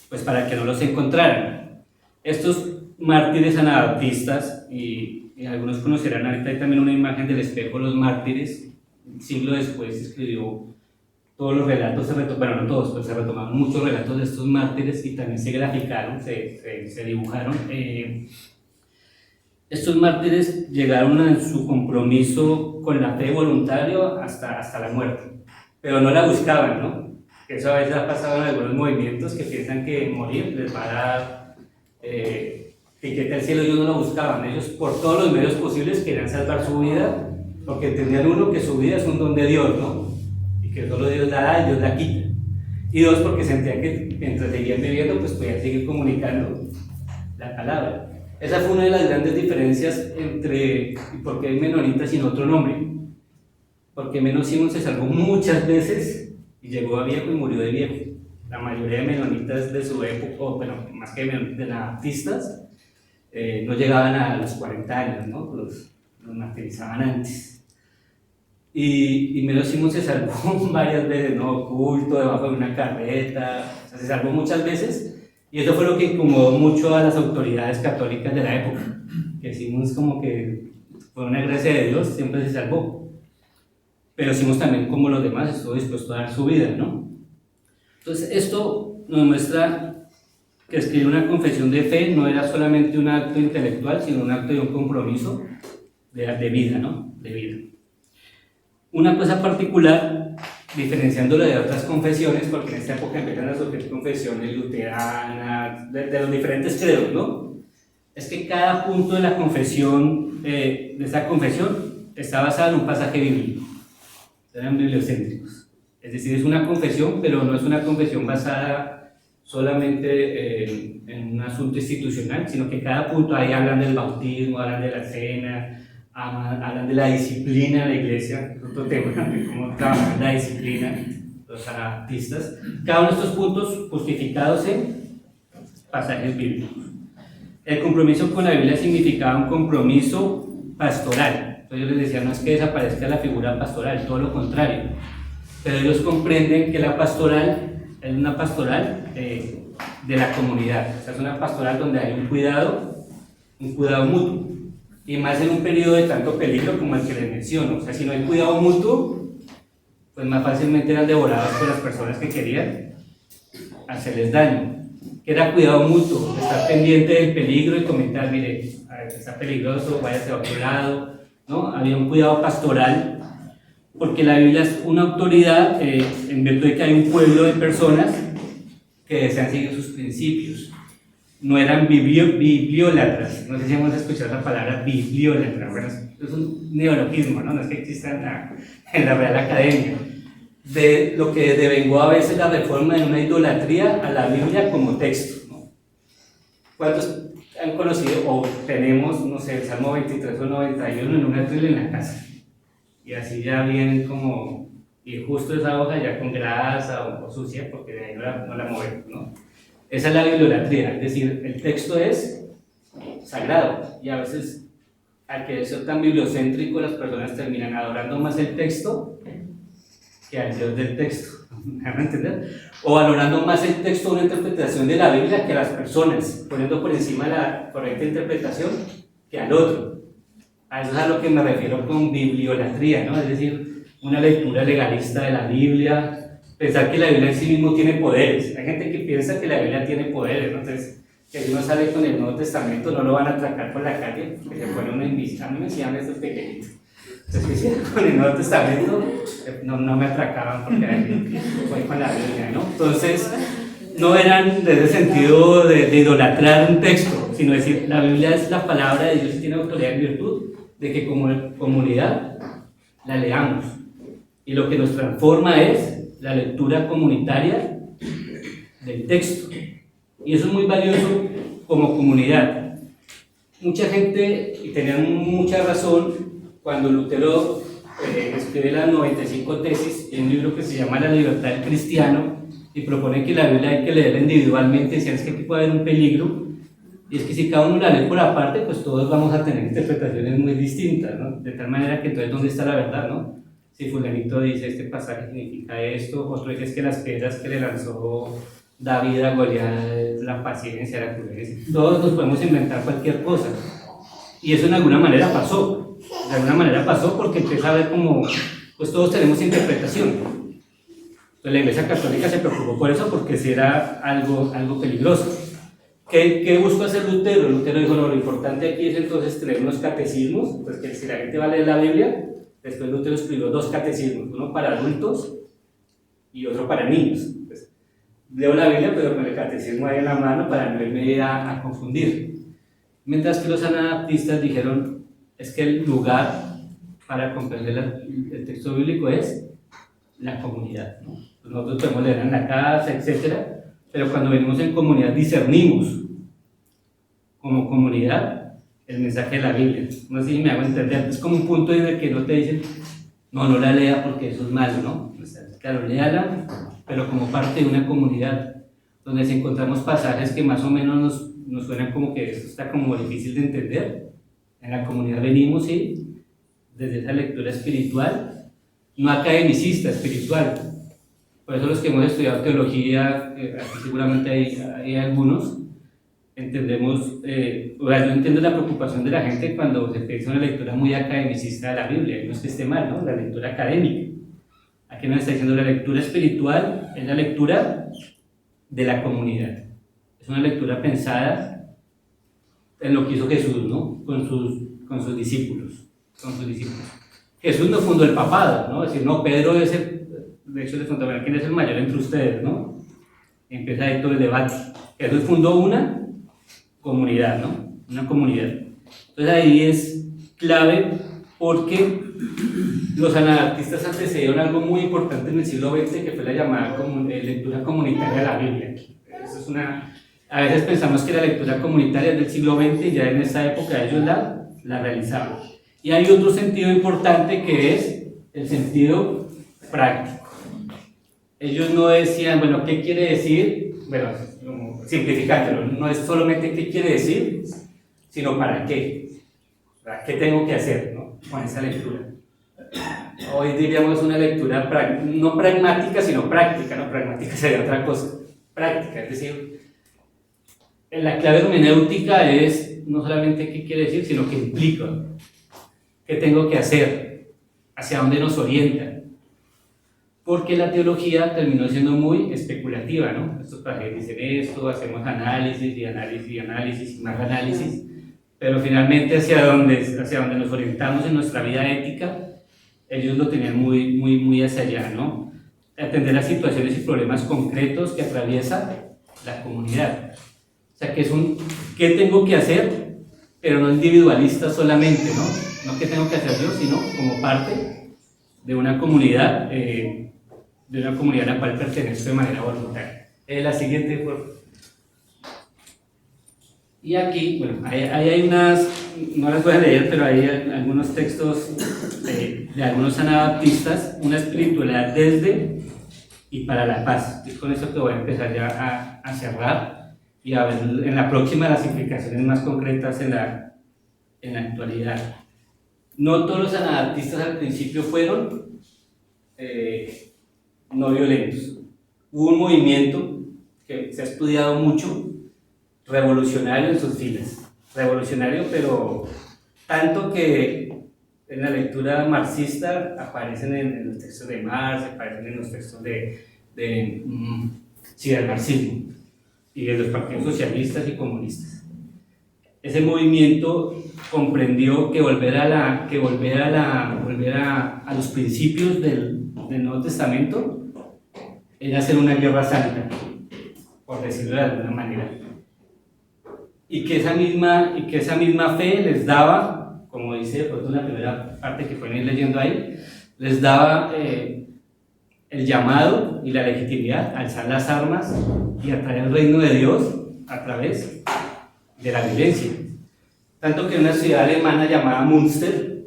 Pues para que no los encontraran. Estos mártires anabaptistas, y algunos conocerán, ahorita hay también una imagen del espejo de los mártires. Un siglo después se escribió todos los relatos, bueno, no todos, pero se retomaron muchos relatos de estos mártires y también se graficaron, se dibujaron. Estos mártires llegaron a su compromiso con la fe voluntario hasta la muerte, pero no la buscaban, ¿no? Eso a veces ha pasado en algunos movimientos que piensan que morir les va a dar etiqueta al cielo. Ellos no lo buscaban, ellos por todos los medios posibles querían salvar su vida, porque entendían uno que su vida es un don de Dios, ¿no? Y que solo Dios la da y Dios la quita. Y dos, porque sentían que mientras seguían viviendo, pues podían seguir comunicando la palabra. Esa fue una de las grandes diferencias entre por qué hay menonitas sin otro nombre. Porque Menos Simón se salvó muchas veces y llegó a viejo y murió de viejo. La mayoría de menonitas de su época, bueno, más que de anabaptistas, no llegaban a los 40 años, ¿no? Los martirizaban antes. Y Menos Simón se salvó varias veces, ¿no? Oculto, debajo de una carreta, o sea, se salvó muchas veces. Y eso fue lo que incomodó mucho a las autoridades católicas de la época, que Simón como que fue una gracia de Dios, siempre se salvó. Pero Simón también, como los demás, estuvo dispuesto a dar su vida, ¿no? Entonces esto nos muestra que escribir una confesión de fe no era solamente un acto intelectual, sino un acto de un compromiso de vida, ¿no? De vida. Una cosa particular, diferenciándolo de otras confesiones, porque en esta época empiezan a surgir confesiones luteranas, de los diferentes credos, ¿no? Es que cada punto de la confesión, de esa confesión, está basado en un pasaje bíblico. Eran bibliocéntricos. Es decir, es una confesión, pero no es una confesión basada solamente en un asunto institucional, sino que cada punto ahí hablan del bautismo, hablan de la cena, hablan de la disciplina de la iglesia, es otro tema, de cómo trabajan la disciplina los anabaptistas. Cada uno de estos puntos justificados en pasajes bíblicos. El compromiso con la Biblia significaba un compromiso pastoral. Entonces yo les decía, no es que desaparezca la figura pastoral, todo lo contrario. Pero ellos comprenden que la pastoral es una pastoral de la comunidad. O sea, es una pastoral donde hay un cuidado mutuo. Y más en un periodo de tanto peligro como el que les menciono. O sea, si no hay cuidado mutuo, pues más fácilmente eran devorados por las personas que querían hacerles daño. Que era cuidado mutuo, estar pendiente del peligro y comentar, mire, está peligroso, váyase a otro lado, ¿no? Había un cuidado pastoral, porque la Biblia es una autoridad en virtud de que hay un pueblo de personas que desean seguir sus principios. No eran bibliólatras, no sé si hemos escuchado la palabra bibliólatra, bueno, es un neologismo, ¿no? No es que exista en la Real Academia. de lo que devengó a veces la reforma en una idolatría a la Biblia como texto, ¿no? ¿Cuántos han conocido o tenemos, no sé, el Salmo 23 o 91 en una Biblia en la casa? Y así ya vienen como, y justo esa hoja ya con grasa o sucia, porque de ahí no la movemos, ¿no? Esa es la bibliolatría, es decir, el texto es sagrado, y a veces al que ser tan bibliocéntrico las personas terminan adorando más el texto que al Dios del texto, ¿me van a entender? O valorando más el texto, una interpretación de la Biblia, que a las personas, poniendo por encima la correcta interpretación que al otro. A eso es a lo que me refiero con bibliolatría, ¿no? Es decir, una lectura legalista de la Biblia, pensar que la Biblia en sí mismo tiene poderes. Hay gente que piensa que la Biblia tiene poderes, ¿no? Entonces, que si uno sale con el Nuevo Testamento no lo van a atracar por la calle, porque se pone uno en vista. A mí me decían estos pequeñitos. Entonces, con el Nuevo Testamento no me atracaban porque voy con la Biblia, ¿no? Entonces, no eran desde el sentido de idolatrar un texto, sino decir, la Biblia es la palabra de Dios y tiene autoridad en virtud de que como comunidad la leamos. Y lo que nos transforma es la lectura comunitaria del texto. Y eso es muy valioso como comunidad. Mucha gente, y tenían mucha razón, cuando Lutero escribe las 95 tesis en un libro que se llama La libertad del cristiano, y propone que la Biblia hay que leerla individualmente, decían es que aquí puede haber un peligro, y es que si cada uno la lee por aparte, pues todos vamos a tener interpretaciones muy distintas, ¿no? De tal manera que entonces, ¿dónde está la verdad, no? Si fulanito dice este pasaje significa esto, otro dice es que las piedras que le lanzó David a Goliat es la paciencia, la prudencia, todos nos podemos inventar cualquier cosa, y eso en alguna manera pasó. De alguna manera pasó porque empieza a ver como, pues todos tenemos interpretación. Entonces la Iglesia Católica se preocupó por eso porque si era algo peligroso. ¿Qué buscó hacer Lutero? Lutero dijo, no, lo importante aquí es entonces tener unos catecismos, pues que si la gente va a leer la Biblia, después Lutero escribió 2 catecismos, uno para adultos y otro para niños. Pues, leo la Biblia pero con el catecismo ahí en la mano para no irme a confundir. Mientras que los anabaptistas dijeron, es que el lugar para comprender el texto bíblico es la comunidad, ¿no? Nosotros podemos leer en la casa, etc. Pero cuando venimos en comunidad discernimos como comunidad el mensaje de la Biblia. No sé si me hago entender, es como un punto en el que no te dicen no la lea porque eso es malo, ¿no? O sea, claro, léala, pero como parte de una comunidad donde si encontramos pasajes que más o menos nos suenan como que esto está como difícil de entender. En la comunidad venimos y desde esa lectura espiritual, no academicista, espiritual. Por eso los que hemos estudiado teología, aquí seguramente hay algunos, entendemos, yo entiendo la preocupación de la gente cuando se piensa una lectura muy academicista de la Biblia, y no es que esté mal, ¿no? La lectura académica. Aquí nos está diciendo la lectura espiritual, es la lectura de la comunidad. Es una lectura pensada en lo que hizo Jesús, ¿no? Con sus discípulos. Jesús no fundó el papado, ¿no? Es decir, no, Pedro es de hecho, les preguntaban, ¿quién es el mayor entre ustedes, no? Empieza ahí todo el debate. Jesús fundó una comunidad, ¿no? Una comunidad. Entonces ahí es clave porque los anabaptistas antecedieron algo muy importante en el siglo XX que fue la llamada lectura comunitaria de la Biblia. Eso es a veces pensamos que la lectura comunitaria es del siglo XX y ya en esa época ellos la realizaban. Y hay otro sentido importante que es el sentido práctico. Ellos no decían, bueno, ¿qué quiere decir? Bueno, simplificándolo, no es solamente qué quiere decir, sino para qué. ¿Para qué tengo que hacer, ¿no? Con esa lectura? Hoy diríamos una lectura no pragmática, sino práctica, ¿no? Pragmática sería otra cosa. Práctica, es decir, la clave hermenéutica es no solamente qué quiere decir, sino qué implica, qué tengo que hacer, hacia dónde nos orienta. Porque la teología terminó siendo muy especulativa, ¿no? Estos pasajes dicen esto, hacemos análisis y más análisis, pero finalmente hacia donde nos orientamos en nuestra vida ética, ellos lo tenían muy hacia allá, ¿no? Atender las situaciones y problemas concretos que atraviesa la comunidad. O sea, que es ¿qué tengo que hacer? Pero no individualista solamente, ¿no? No qué tengo que hacer yo, sino como parte de una comunidad de una comunidad a la cual pertenezco de manera voluntaria. La siguiente, por favor. Y aquí, bueno, ahí hay unas, no las voy a leer, pero hay algunos textos de algunos anabaptistas, una espiritualidad desde y para la paz. Es con eso que voy a empezar ya a cerrar y a ver en la próxima las implicaciones más concretas en la actualidad. No todos los anabaptistas al principio fueron no violentos. Hubo un movimiento que se ha estudiado mucho, revolucionario en sus filas. Revolucionario, pero tanto que en la lectura marxista aparecen en los textos de Marx, aparecen en los textos del marxismo y de los partidos socialistas y comunistas. Ese movimiento comprendió que volver a los principios del Nuevo Testamento era hacer una guerra santa, por decirlo de alguna manera, y que esa misma fe les daba, como dice por ejemplo, la primera parte que pueden ir leyendo ahí, les daba el llamado y la legitimidad a alzar las armas y a traer el reino de Dios a través de la violencia. Tanto que una ciudad alemana llamada Münster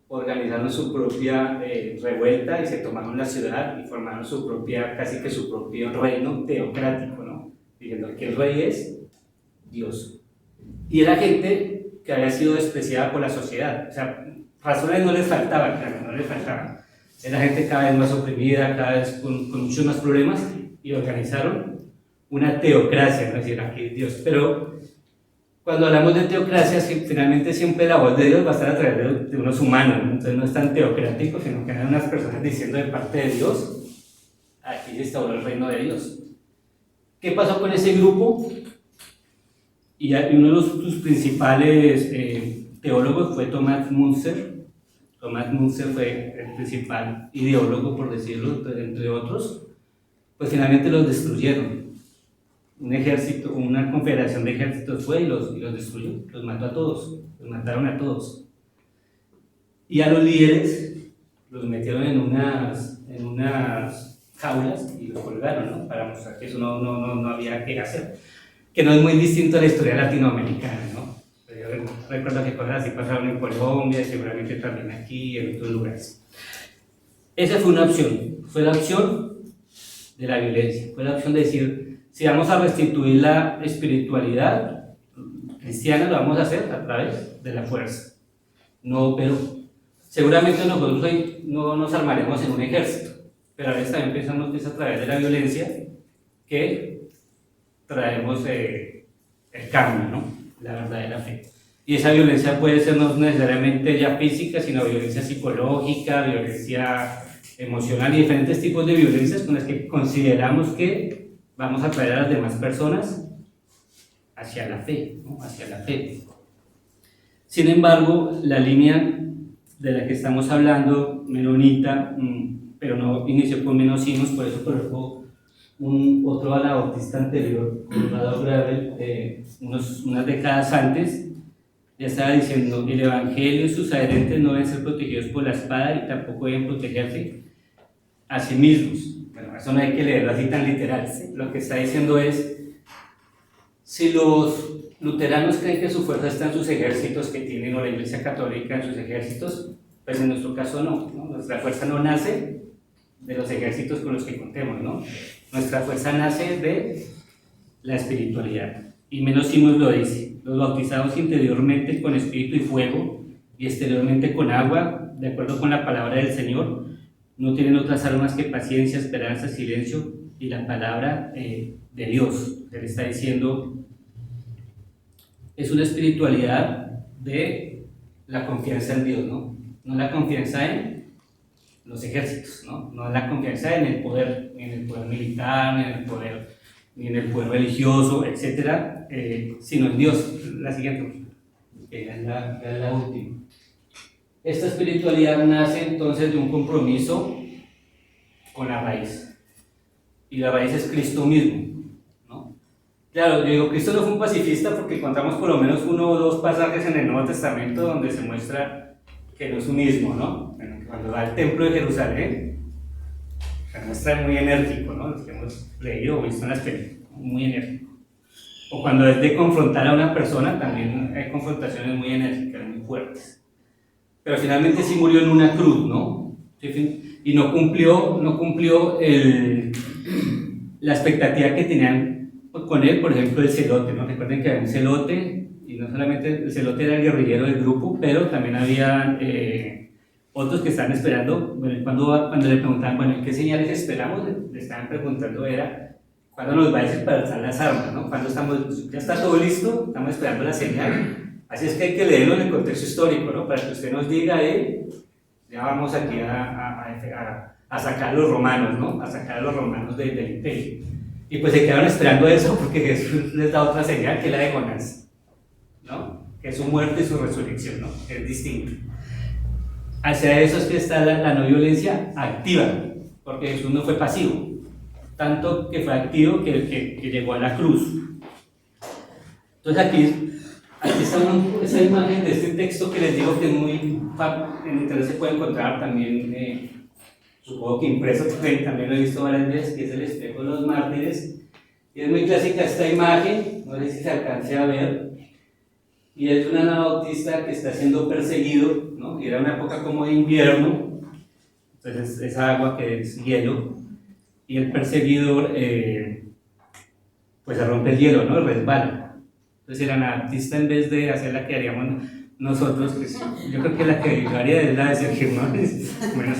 organizaron su propia revuelta y se tomaron la ciudad y formaron casi que su propio reino teocrático, ¿no? Diciendo que el rey es Dios. Y era gente que había sido despreciada por la sociedad. O sea, razones no les faltaban, claro, no les faltaban. Era gente cada vez más oprimida, cada vez con muchos más problemas, y organizaron una teocracia, ¿no? Es decir, aquí es Dios. Pero cuando hablamos de teocracia, finalmente siempre la voz de Dios va a estar a través de unos humanos, ¿no? Entonces no es tan teocrático, sino que eran unas personas diciendo de parte de Dios, aquí se instauró el reino de Dios. ¿Qué pasó con ese grupo? Y uno de sus principales teólogos fue Thomas Münzer. Thomas Münzer fue el principal ideólogo, por decirlo, entre otros. Pues finalmente los destruyeron. Un ejército, una confederación de ejércitos fue y los destruyó, los mató a todos, los mataron a todos. Y a los líderes los metieron en unas jaulas y los colgaron, ¿no? Para mostrar que eso no había que hacer. Que no es muy distinto a la historia latinoamericana, ¿no? Yo recuerdo que cosas así pasaron en Colombia y seguramente también aquí y en otros lugares. Esa fue una opción, fue la opción de la violencia, fue la opción de decir, si vamos a restituir la espiritualidad cristiana, lo vamos a hacer a través de la fuerza. No, pero seguramente nosotros hoy no nos armaremos en un ejército, pero a veces también pensamos que es a través de la violencia que traemos el cambio, ¿no? La verdadera fe. Y esa violencia puede ser no necesariamente ya física, sino violencia psicológica, violencia emocional y diferentes tipos de violencias con las que consideramos que vamos a traer a las demás personas hacia la fe, ¿no? Hacia la fe. Sin embargo, la línea de la que estamos hablando, menonita, pero no inició con menosinos, por eso colocó otro anabautista anterior, Conrado Grebel, unas décadas antes, ya estaba diciendo: el evangelio y sus adherentes no deben ser protegidos por la espada y tampoco deben protegerse a sí mismos. Bueno, eso no hay que leerlo así tan literal. Lo que está diciendo es: si los luteranos creen que su fuerza está en sus ejércitos que tienen, o la Iglesia Católica en sus ejércitos, pues en nuestro caso no. Nuestra fuerza no nace de los ejércitos con los que contemos, ¿no? Nuestra fuerza nace de la espiritualidad. Y Menosimus lo dice: los bautizados interiormente con espíritu y fuego y exteriormente con agua, de acuerdo con la palabra del Señor, no tienen otras armas que paciencia, esperanza, silencio y la palabra de Dios. Él está diciendo, es una espiritualidad de la confianza en Dios, ¿no? No la confianza en los ejércitos, no la confianza en el poder, ni en el poder militar, ni en el poder religioso, etcétera, sino en Dios. La siguiente, que es la última. Esta espiritualidad nace entonces de un compromiso con la raíz, y la raíz es Cristo mismo, ¿no? Claro, yo digo, Cristo no fue un pacifista porque encontramos por lo menos 1 o 2 pasajes en el Nuevo Testamento donde se muestra que no es un ismo, ¿no? Cuando va al templo de Jerusalén, Se muestra muy enérgico, ¿no? Los que hemos leído o visto en las películas, muy enérgico. O cuando es de confrontar a una persona, también hay confrontaciones muy enérgicas, muy fuertes. Pero finalmente sí murió en una cruz, ¿no? Y no cumplió la expectativa que tenían con él, por ejemplo, el celote, ¿no? Recuerden que había un celote, y no solamente el celote era el guerrillero del grupo, pero también había otros que estaban esperando. Bueno, cuando le preguntaban, bueno, ¿qué señales esperamos? Le estaban preguntando era, ¿cuándo nos va a disparar las armas, no? Cuando ya está todo listo, estamos esperando la señal. Así es que hay que leerlo en el contexto histórico, ¿no? Para que usted nos diga, ya vamos aquí a sacar a los romanos, ¿no? A sacar a los romanos del imperio. Y pues se quedaron esperando eso porque Jesús les da otra señal que es la de Jonás, ¿no? Que es su muerte y su resurrección, ¿no? Que es distinto. Hacia eso es que está la no violencia activa, porque Jesús no fue pasivo, tanto que fue activo que llegó a la cruz. Entonces aquí está esa imagen de este texto que les digo que es muy, en internet se puede encontrar también, supongo que impreso, porque también lo he visto varias veces, que es el espejo de los mártires, y es muy clásica esta imagen, no sé si se alcance a ver, y es un anabautista que está siendo perseguido, ¿no? Y era una época como de invierno, entonces esa agua que es hielo, y el perseguidor pues se rompe el hielo, ¿no? Resbala. Entonces el anabaptista, en vez de hacer la que haríamos nosotros, pues, yo creo que la que yo haría es la de Sergio, ¿no? Bueno,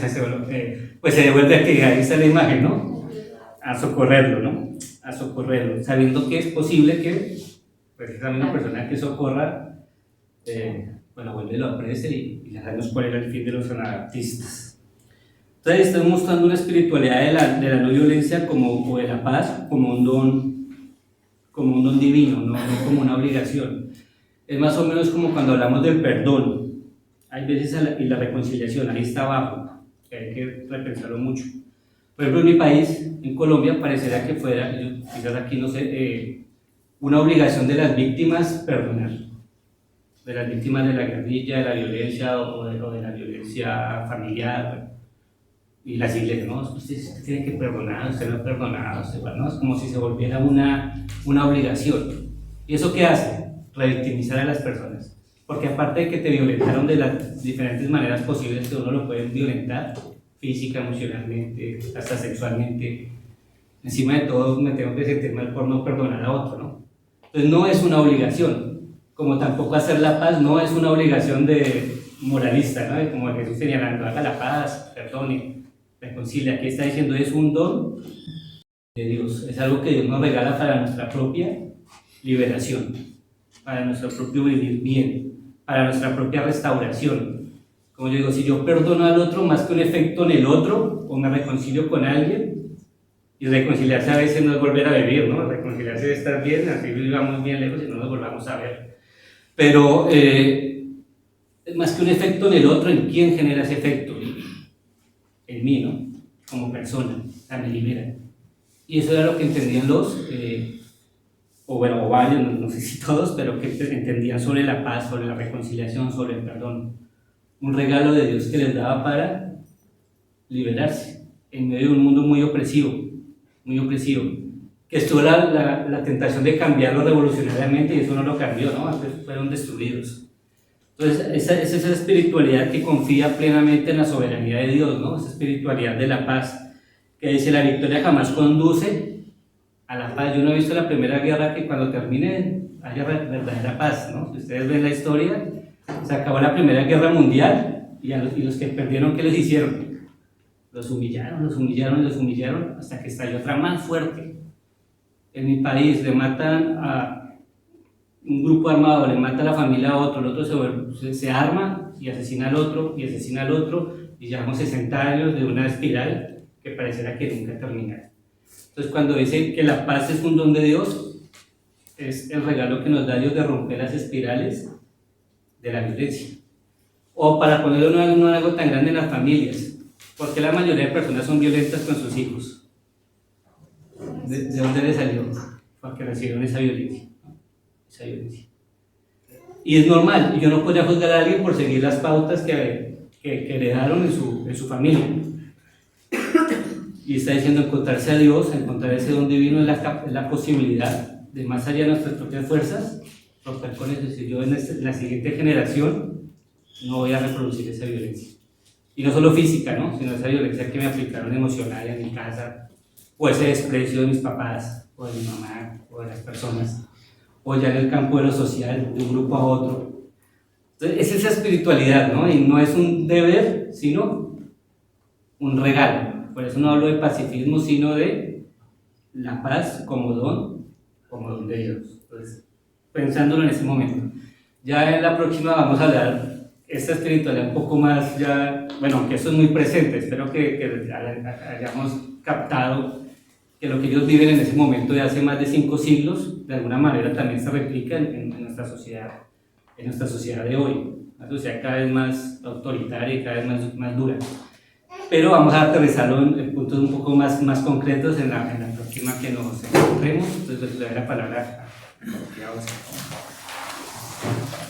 pues se devuelve aquí, ahí está la imagen, ¿no? A socorrerlo, ¿no? A socorrerlo, sabiendo que es posible que pues, esa misma persona que socorra, bueno, vuelve y lo aprecie y ya sabemos cuál era el fin de los anabaptistas. Entonces estamos mostrando una espiritualidad de la no violencia o de la paz como un don divino, no como una obligación. Es más o menos como cuando hablamos del perdón. Hay veces y la reconciliación, ahí está abajo, que hay que repensarlo mucho. Por ejemplo, en mi país, en Colombia, parecería que fuera, quizás aquí no sé, una obligación de las víctimas perdonar. De las víctimas de la guerrilla, de la violencia o de la violencia familiar. Y las iglesias, ¿no? Usted tiene que perdonar, usted no ha perdonado, ¿no? Es como si se volviera una obligación. ¿Y eso qué hace? Revictimizar a las personas. Porque aparte de que te violentaron de las diferentes maneras posibles que uno lo puede violentar, física, emocionalmente, hasta sexualmente, encima de todo me tengo que sentir mal por no perdonar a otro, ¿no? Entonces no es una obligación, como tampoco hacer la paz no es una obligación de moralista, ¿no? Como Jesús señalando, haga la paz, perdone, reconcilia. Aquí está diciendo es un don de Dios, es algo que Dios nos regala para nuestra propia liberación, para nuestro propio vivir bien, para nuestra propia restauración. Como yo digo, si yo perdono al otro más que un efecto en el otro, o me reconcilio con alguien, y reconciliarse a veces no es volver a vivir, ¿no? Reconciliarse es estar bien, así vivamos bien lejos y no nos volvamos a ver. Pero más que un efecto en el otro, ¿en quién genera ese efecto? En mí, ¿no? Como persona, me libera. Y eso era lo que entendían o varios, no sé si todos, pero que entendían sobre la paz, sobre la reconciliación, sobre el perdón. Un regalo de Dios que les daba para liberarse en medio de un mundo muy opresivo, que estuvo la tentación de cambiarlo revolucionariamente y eso no lo cambió, ¿no? Antes fueron destruidos. Entonces, esa es esa espiritualidad que confía plenamente en la soberanía de Dios, ¿no? Esa espiritualidad de la paz, que dice la victoria jamás conduce a la paz. Yo no he visto la primera guerra que cuando termine haya verdadera paz, ¿no? Si ustedes ven la historia, se acabó la primera guerra mundial y los que perdieron, ¿qué les hicieron? Los humillaron hasta que estalló otra más fuerte. En mi país le matan a un grupo armado, le mata a la familia a otro, el otro se arma y asesina al otro, y llevamos 60 años de una espiral que pareciera que nunca terminará. Entonces, cuando dice que la paz es un don de Dios, es el regalo que nos da Dios de romper las espirales de la violencia. O para ponerlo en algo tan grande en las familias, porque la mayoría de personas son violentas con sus hijos. ¿De dónde les salió? Porque recibieron esa violencia. Y es normal, yo no podría juzgar a alguien por seguir las pautas que heredaron en su familia. y está diciendo encontrarse a Dios, encontrar ese don divino es la posibilidad de, más allá de nuestras propias fuerzas, romper con eso. Es decir, yo en la siguiente generación no voy a reproducir esa violencia. Y no solo física, ¿no? Sino esa violencia que me aplicaron emocional en mi casa, o ese desprecio de mis papás, o de mi mamá, o de las personas, o ya en el campo de lo social, de un grupo a otro. Entonces, es esa espiritualidad, ¿no? Y no es un deber, sino un regalo. Por eso no hablo de pacifismo, sino de la paz como don de Dios. Entonces, pensándolo en ese momento. Ya en la próxima vamos a hablar esta espiritualidad un poco más ya, bueno, aunque eso es muy presente, espero que hayamos captado que lo que ellos viven en ese momento de hace más de 5 siglos, de alguna manera también se replica en nuestra sociedad de hoy, una sociedad cada vez más autoritaria y cada vez más dura. Pero vamos a aterrizarlo en puntos un poco más concretos en la próxima que nos encontremos. Entonces le doy la palabra a Oscar.